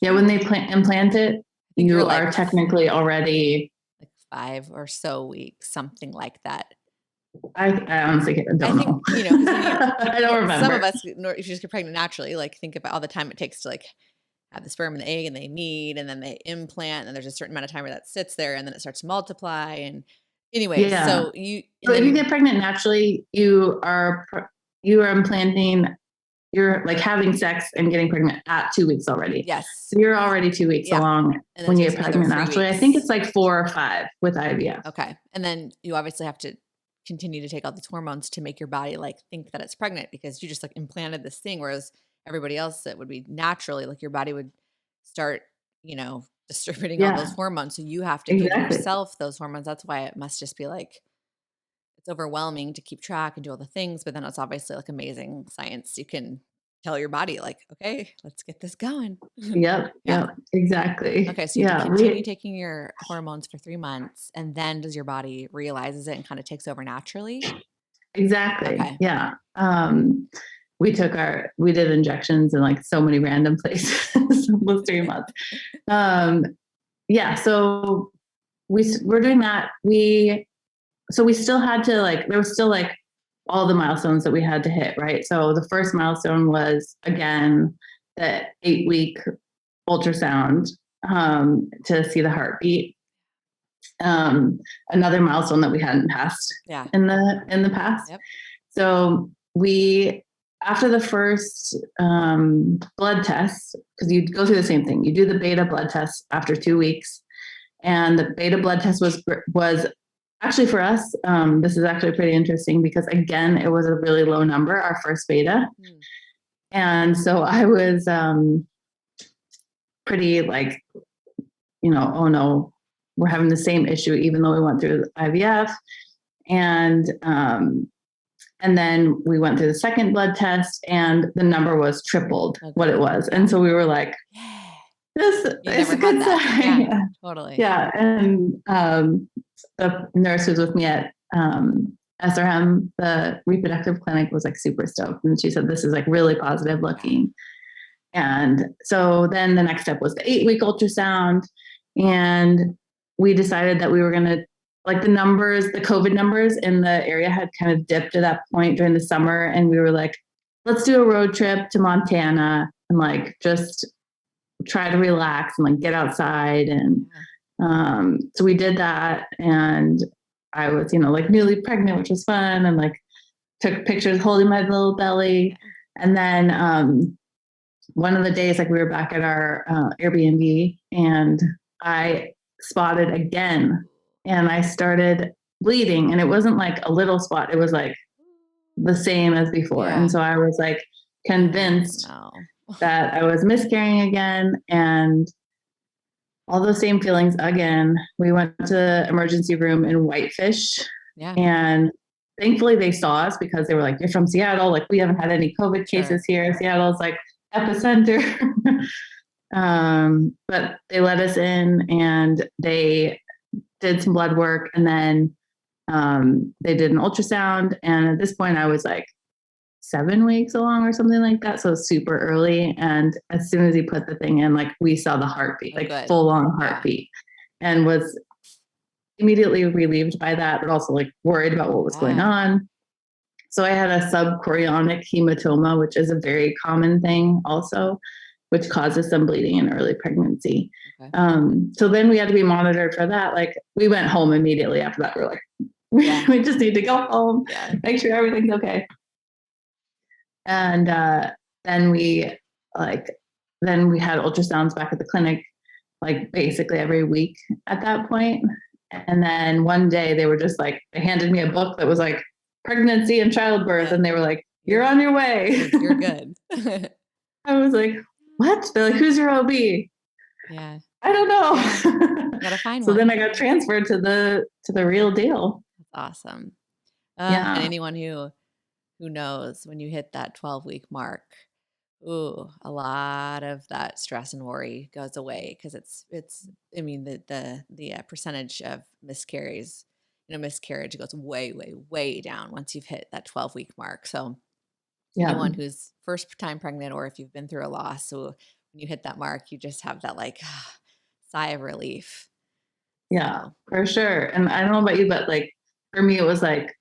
When they implant it, you are technically already like 5 or so weeks, something like that. I honestly don't know. I don't remember. Some of us, if you just get pregnant naturally, like think about all the time it takes to like have the sperm and the egg, and they meet, and then they implant, and there's a certain amount of time where that sits there, and then it starts to multiply. And anyway, so if you get pregnant naturally, you are implanting, you're like having sex and getting pregnant at 2 weeks already. Yes. So you're already 2 weeks along when you get pregnant naturally. I think it's like 4 or 5 with IVF. Okay. And then you obviously have to continue to take all these hormones to make your body like think that it's pregnant, because you just like implanted this thing, whereas everybody else, that would be naturally, like your body would start, distributing all those hormones. So you have to give yourself those hormones. That's why it must just be like, it's overwhelming to keep track and do all the things, but then it's obviously like amazing science. You can tell your body like, okay, let's get this going. Yep. Exactly. Okay. So you continue taking your hormones for 3 months, and then does your body realizes it and kind of takes over naturally? Exactly. Okay. Yeah. We did injections in like so many random places almost 3 months. So we're doing that. So we still had to there was still like all the milestones that we had to hit, right? So the first milestone was, again, the 8-week ultrasound to see the heartbeat. another milestone that we hadn't passed in the past. Yep. So after the first blood test, because you go through the same thing, you do the beta blood test after 2 weeks, and the beta blood test was actually for us. This is actually pretty interesting because again, it was a really low number, our first beta, and so I was pretty like, oh no, we're having the same issue, even though we went through IVF, and then we went through the second blood test and the number was tripled what it was. And so we were like, this is a good sign. Yeah, totally. Yeah. And the nurse who's with me at SRM, the reproductive clinic, was like super stoked. And she said, this is like really positive looking. And so then the next step was the 8-week ultrasound. And we decided that we were going to, like, the COVID numbers in the area had kind of dipped at that point during the summer. And we were like, let's do a road trip to Montana and like just try to relax and like get outside. And so we did that. And I was, like newly pregnant, which was fun. And like took pictures holding my little belly. And then one of the days, like we were back at our Airbnb and I spotted again. And I started bleeding, and it wasn't like a little spot. It was like the same as before. And so I was like convinced that I was miscarrying again, and all those same feelings again. We went to the emergency room in Whitefish, and thankfully they saw us because they were like, you're from Seattle. Like, we haven't had any COVID cases here. Seattle's like epicenter. But they let us in and they did some blood work, and then they did an ultrasound. And at this point I was like 7 weeks along or something like that. So super early. And as soon as he put the thing in, like we saw the heartbeat, like full on heartbeat, and was immediately relieved by that, but also like worried about what was going on. So I had a subchorionic hematoma, which is a very common thing also, which causes some bleeding in early pregnancy. So then we had to be monitored for that. Like, we went home immediately after that. We're like, we just need to go home, make sure everything's okay. And then we had ultrasounds back at the clinic, like basically every week at that point. And then one day they were just like, they handed me a book that was like pregnancy and childbirth. And they were like, you're on your way. You're good. I was like, what? They're like, who's your OB? Yeah. I don't know. You gotta find so one. Then I got transferred to the real deal. That's awesome. And anyone who knows, when you hit that 12-week mark, a lot of that stress and worry goes away, because I mean, the percentage of miscarriage goes way, way, way down once you've hit that 12-week mark. So anyone who's first time pregnant, or if you've been through a loss, so when you hit that mark, you just have that like sigh of relief. Yeah, for sure. And I don't know about you, but like for me, it was like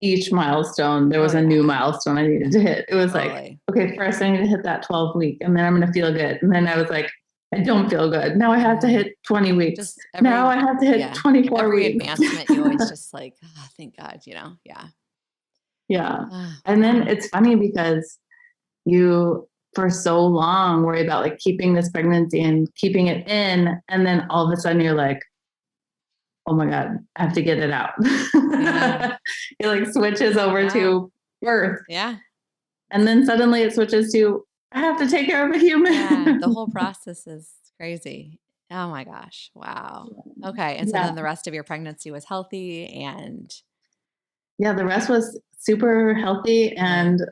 each milestone, there was a new milestone I needed to hit. It was like, okay, first I need to hit that 12-week, and then I'm going to feel good. And then I was like, I don't feel good. Now I have to hit 20 weeks. Now I have to hit 24 every weeks. Advancement, you always just like, thank God, Yeah. And then it's funny because you, for so long, worry about like keeping this pregnancy and keeping it in. And then all of a sudden you're like, oh my God, I have to get it out. It like switches over to birth. Yeah. And then suddenly it switches to, I have to take care of a human. Yeah. The whole process is crazy. Oh my gosh. Wow. Okay. And so then the rest of your pregnancy was healthy, and the rest was super healthy and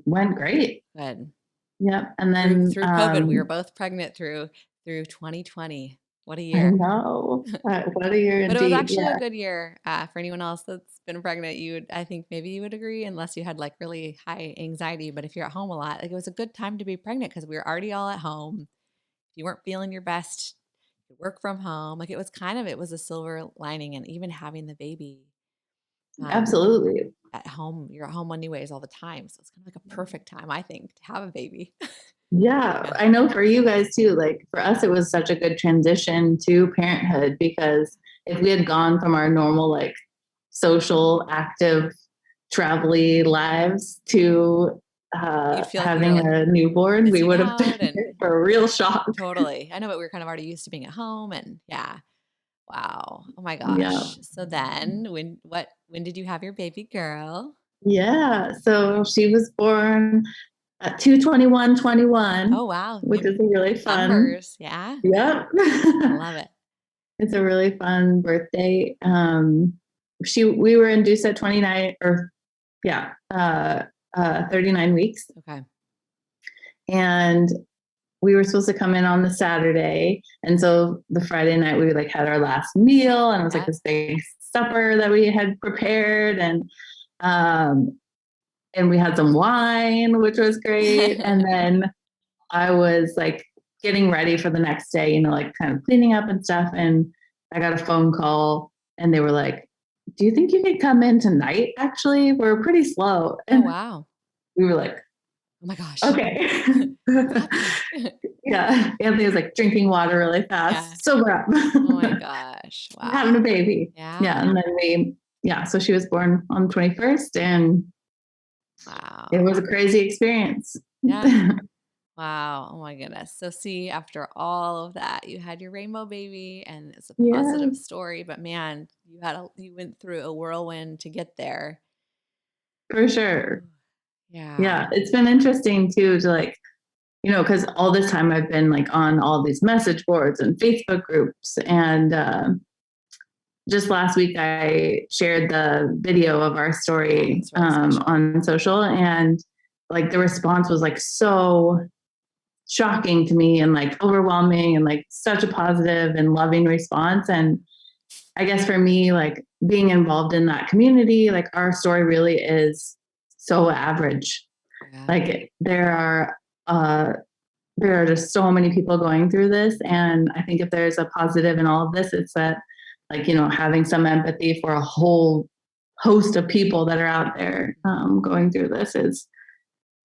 went great. Good. Yep. And then through COVID, we were both pregnant through 2020. What a year. I know. What a year. But it was actually a good year for anyone else that's been pregnant. I think maybe you would agree, unless you had like really high anxiety. But if you're at home a lot, like, it was a good time to be pregnant because we were already all at home. If you weren't feeling your best, you could work from home. Like, it was a silver lining. And even having the baby absolutely at home, you're at home anyways all the time. So it's kind of like a perfect time, I think, to have a baby. Yeah, I know for you guys too, like for us, it was such a good transition to parenthood because if we had gone from our normal, like social, active, travel-y lives to You'd feel like you're having like a newborn, we missing would have been out and for a real shock. totally. I know, but we were kind of already used to being at home and yeah. Wow. Oh my Yeah. gosh. So then when did you have your baby girl? Yeah. So she was born at 2/21/21, Oh wow. which is a really fun. Numbers. Yeah. Yep. I love it. It's a really fun birthday. We were induced at 29 or yeah, 39 weeks. Okay. And we were supposed to come in on the Saturday. And so the Friday night we like had our last meal and it was like this big supper that we had prepared um and we had some wine, which was great. And then I was like getting ready for the next day, like kind of cleaning up and stuff. And I got a phone call and they were like, do you think you could come in tonight? Actually, we're pretty slow. Oh And wow. we were like, Oh my gosh. okay. Yeah. Anthony was like drinking water really fast. Yeah. Sober up. Oh my gosh. Wow. Having a baby. Yeah. Yeah. And then so she was born on the 21st and wow. it was a crazy experience. Yeah. Wow. Oh my goodness. So see, after all of that, you had your rainbow baby and it's a positive story, but man, you went through a whirlwind to get there. For sure. Yeah. Yeah. It's been interesting too, to like, because all this time I've been like on all these message boards and Facebook groups. And just last week, I shared the video of our story on social. And like the response was like so shocking to me and like overwhelming and like such a positive and loving response. And I guess for me, like being involved in that community, like our story really is so average. Yeah. Like there are just so many people going through this. And I think if there's a positive in all of this, it's that like, having some empathy for a whole host of people that are out there going through this is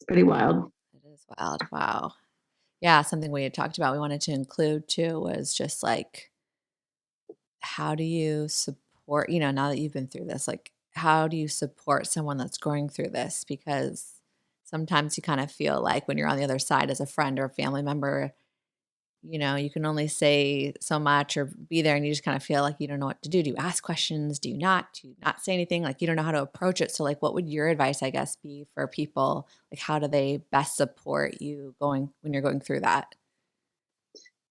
pretty wild. It is wild. Wow. Yeah. Something we had talked about, we wanted to include too, was just like, how do you support, now that you've been through this, like, how do you support someone that's going through this? Because sometimes you kind of feel like when you're on the other side as a friend or a family member, you can only say so much or be there and you just kind of feel like you don't know what to do. Do you ask questions? Do you not say anything? Like you don't know how to approach it. So like, what would your advice, I guess, be for people? Like, how do they best support you when you're going through that?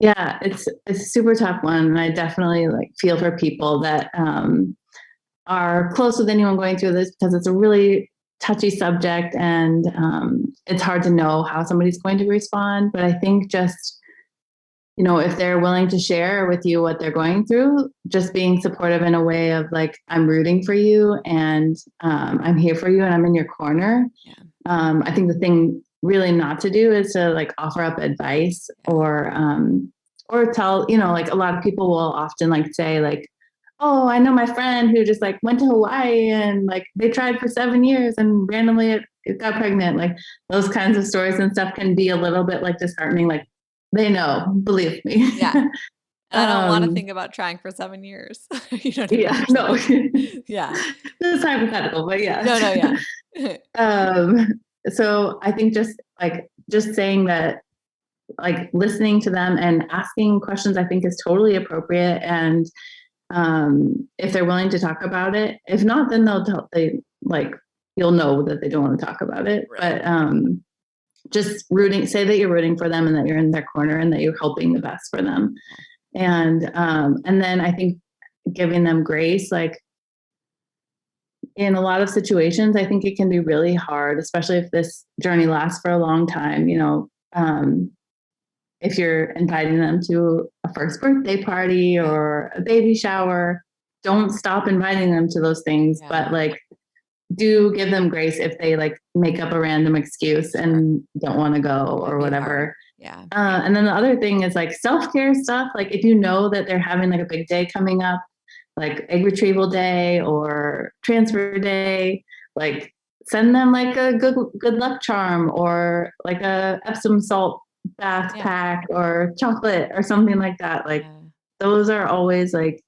Yeah, it's a super tough one. And I definitely like feel for people that are close with anyone going through this because it's a really touchy subject and it's hard to know how somebody's going to respond. But I think just, if they're willing to share with you what they're going through, just being supportive in a way of like, I'm rooting for you and I'm here for you and I'm in your corner. Yeah. I think the thing really not to do is to like offer up advice or tell, like a lot of people will often like say like, oh, I know my friend who just like went to Hawaii and like they tried for 7 years and randomly it got pregnant. Like those kinds of stories and stuff can be a little bit like disheartening. Like they know, believe me. Yeah. And I don't want to think about trying for 7 years. Yeah, no. Yeah. It's hypothetical, but yeah. No, yeah. So I think just saying that, like listening to them and asking questions, I think is totally appropriate. And if they're willing to talk about it, if not, then you'll know that they don't want to talk about it. Right. But just say that you're rooting for them and that you're in their corner and that you're hoping the best for them. And then I think giving them grace, like in a lot of situations, I think it can be really hard, especially if this journey lasts for a long time, if you're inviting them to a first birthday party or a baby shower, don't stop inviting them to those things, but like do give them grace if they like make up a random excuse and don't want to go or whatever. Hard. Yeah. And then the other thing is like self-care stuff. Like if you know that they're having like a big day coming up, like egg retrieval day or transfer day, like send them like a good luck charm or like a Epsom salt bath pack or chocolate or something like that. Like those are always like,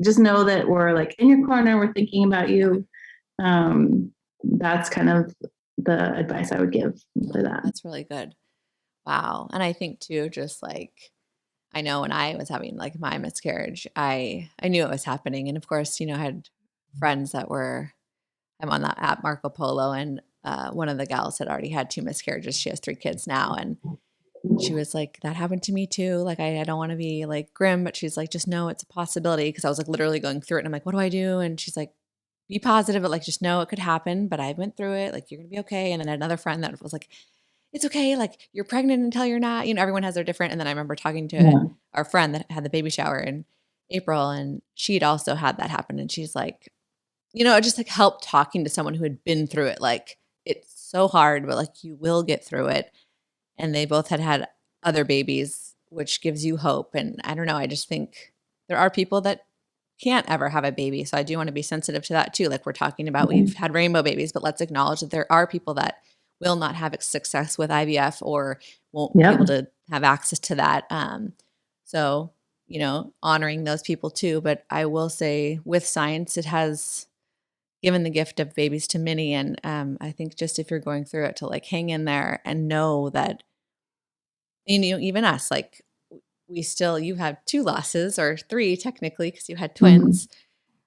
just know that we're like in your corner. We're thinking about you. That's kind of the advice I would give for that. That's really good. Wow. And I think too, just like, I know when I was having like my miscarriage, I knew it was happening. And of course, I had friends that I'm on that app Marco Polo, and one of the gals had already had 2 miscarriages. She has 3 kids now. And she was like, that happened to me too. Like, I don't want to be like grim, but she's like, just know it's a possibility. Cause I was like literally going through it. And I'm like, what do I do? And she's like, be positive, but like, just know it could happen, but I went through it. Like, you're going to be okay. And then I had another friend that was like, it's okay. Like, you're pregnant until you're not, everyone has their different. And then I remember talking to our friend that had the baby shower in April, and she'd also had that happen. And she's like, it just like helped talking to someone who had been through it. Like, it's so hard, but like, you will get through it. And they both had other babies, which gives you hope. And I don't know, I just think there are people that can't ever have a baby. So I do want to be sensitive to that too. Like we're talking about, we've had rainbow babies, but let's acknowledge that there are people that will not have success with IVF or won't be able to have access to that. So, honoring those people too. But I will say with science, it has given the gift of babies to many. And I think just if you're going through it, to like hang in there and know that, even us, like you have 2 losses, or 3 technically, because you had twins.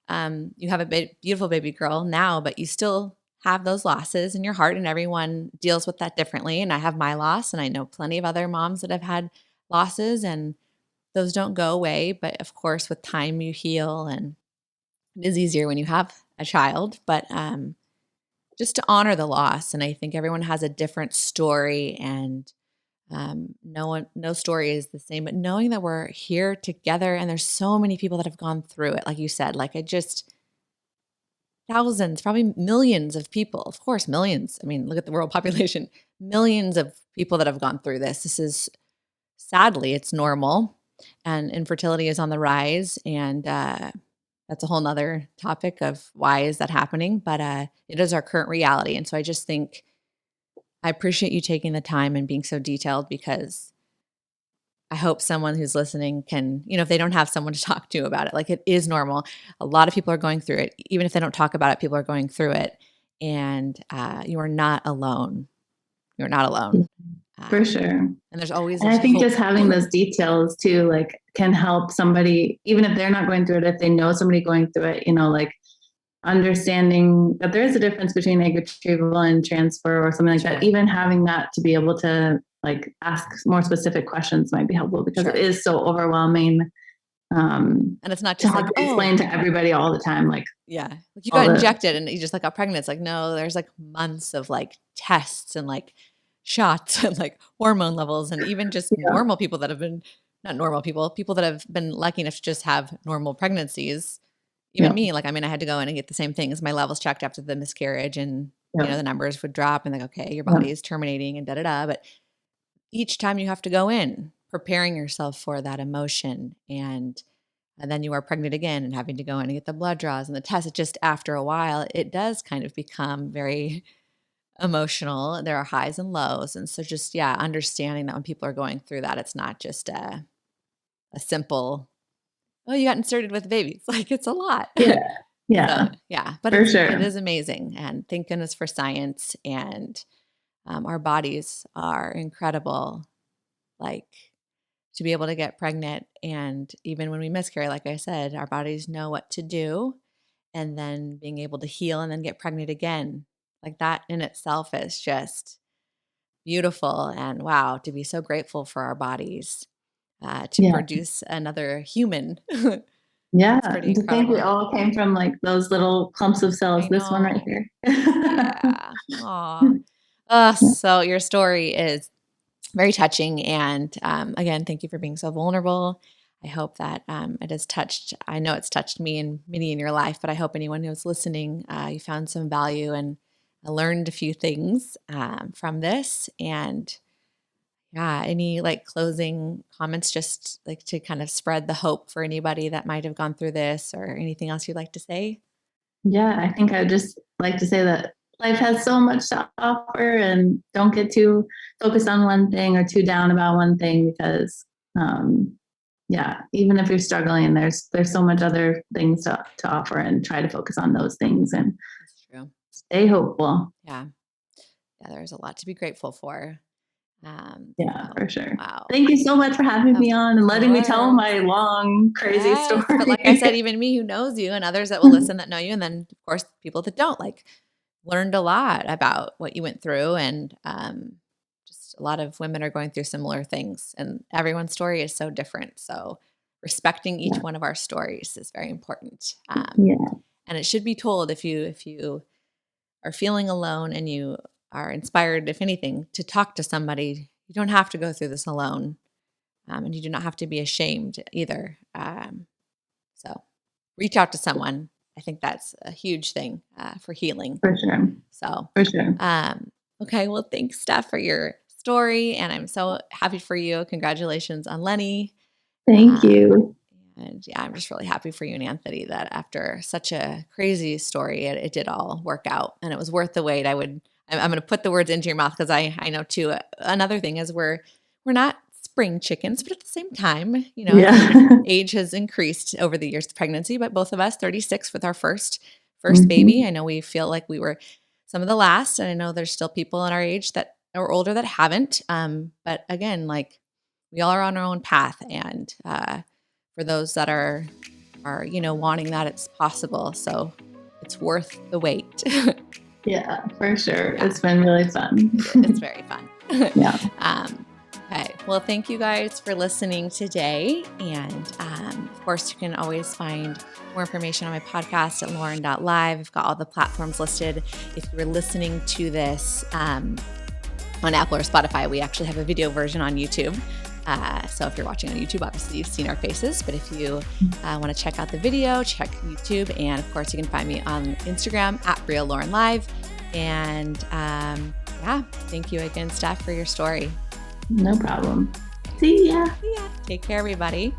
You have a beautiful baby girl now, but you still have those losses in your heart, and everyone deals with that differently. And I have my loss, and I know plenty of other moms that have had losses, and those don't go away. But of course, with time you heal, and it is easier when you have a child, but just to honor the loss. And I think everyone has a different story, and no story is the same, but knowing that we're here together, and there's so many people that have gone through it. Like you said, like thousands, probably millions of people, of course, millions. I mean, look at the world population, millions of people that have gone through this. This is, sadly, it's normal, and infertility is on the rise. And, that's a whole nother topic of why is that happening, but, it is our current reality. And so I just think I appreciate you taking the time and being so detailed, because I hope someone who's listening can, if they don't have someone to talk to about it, like, it is normal. A lot of people are going through it. Even if they don't talk about it, people are going through it. And you are not alone. You're not alone. For sure. And there's always, and I think hope. Just having those details too, like, can help somebody, even if they're not going through it, if they know somebody going through it, like understanding that there is a difference between egg retrieval and transfer or something like that. Even having that to be able to like ask more specific questions might be helpful, because it is so overwhelming. And it's not just to like explain to everybody all the time, like, like you got injected and you just like got pregnant. It's like, no, there's like months of like tests and like shots and like hormone levels, and even just normal people that have been, not normal people that have been lucky enough to just have normal pregnancies. Even me, like, I mean, I had to go in and get the same things. My levels checked after the miscarriage, and the numbers would drop, and like, okay, your body is terminating and da-da-da. But each time you have to go in preparing yourself for that emotion, and then you are pregnant again and having to go in and get the blood draws and the tests. It just, after a while, it does kind of become very emotional. There are highs and lows. And so just, understanding that when people are going through that, it's not just a simple, oh, you got inserted with babies. Like, it's a lot. Yeah. So, but it is amazing. And thank goodness for science. And our bodies are incredible. Like, to be able to get pregnant, and even when we miscarry, like I said, our bodies know what to do. And then being able to heal and then get pregnant again, like that in itself is just beautiful. And wow, to be so grateful for our bodies to produce another human. Yeah, to think we all came from like those little clumps of cells. This one right here. So your story is very touching. And again, thank you for being so vulnerable. I hope that it has touched, I know it's touched me and many in your life, but I hope anyone who's listening, you found some value and learned a few things from this. And any like closing comments, just like to kind of spread the hope for anybody that might have gone through this, or anything else you'd like to say? Yeah, I think I'd just like to say that, life has so much to offer, and don't get too focused on one thing or too down about one thing, because even if you're struggling, there's so much other things to offer, and try to focus on those things and That's true. stay hopeful. Yeah. There's a lot to be grateful for. For sure. Wow. Thank you so much for having me on and letting me tell my long, crazy story. But like I said, even me who knows you and others that will listen that know you, and then of course people that don't, like, learned a lot about what you went through, and just a lot of women are going through similar things, and everyone's story is so different. So respecting each one of our stories is very important. And it should be told if you are feeling alone and you are inspired, if anything, to talk to somebody. You don't have to go through this alone, and you do not have to be ashamed either. So reach out to someone. I think that's a huge thing for healing. For sure. So for sure. Okay. Well, thanks, Steph, for your story, and I'm so happy for you. Congratulations on Lenny. Thank you. And I'm just really happy for you and Anthony that after such a crazy story, it did all work out, and it was worth the wait. I'm going to put the words into your mouth, because I know too. Another thing is we're not spring chickens, but at the same time, age has increased over the years of pregnancy, but both of us 36 with our first baby. I know we feel like we were some of the last, and I know there's still people in our age that are older that haven't. But again, like, we all are on our own path, and for those that are wanting that, it's possible. So it's worth the wait. Yeah, for sure. Yeah. It's been really fun. It's very fun. Yeah. Okay. Well, thank you guys for listening today. And of course, you can always find more information on my podcast at Lauren.live. I've got all the platforms listed. If you were listening to this on Apple or Spotify, we actually have a video version on YouTube. So if you're watching on YouTube, obviously you've seen our faces, but if you want to check out the video, check YouTube. And of course, you can find me on Instagram at RealLaurenLive. And thank you again, Steph, for your story. No problem. See ya. Take care, everybody.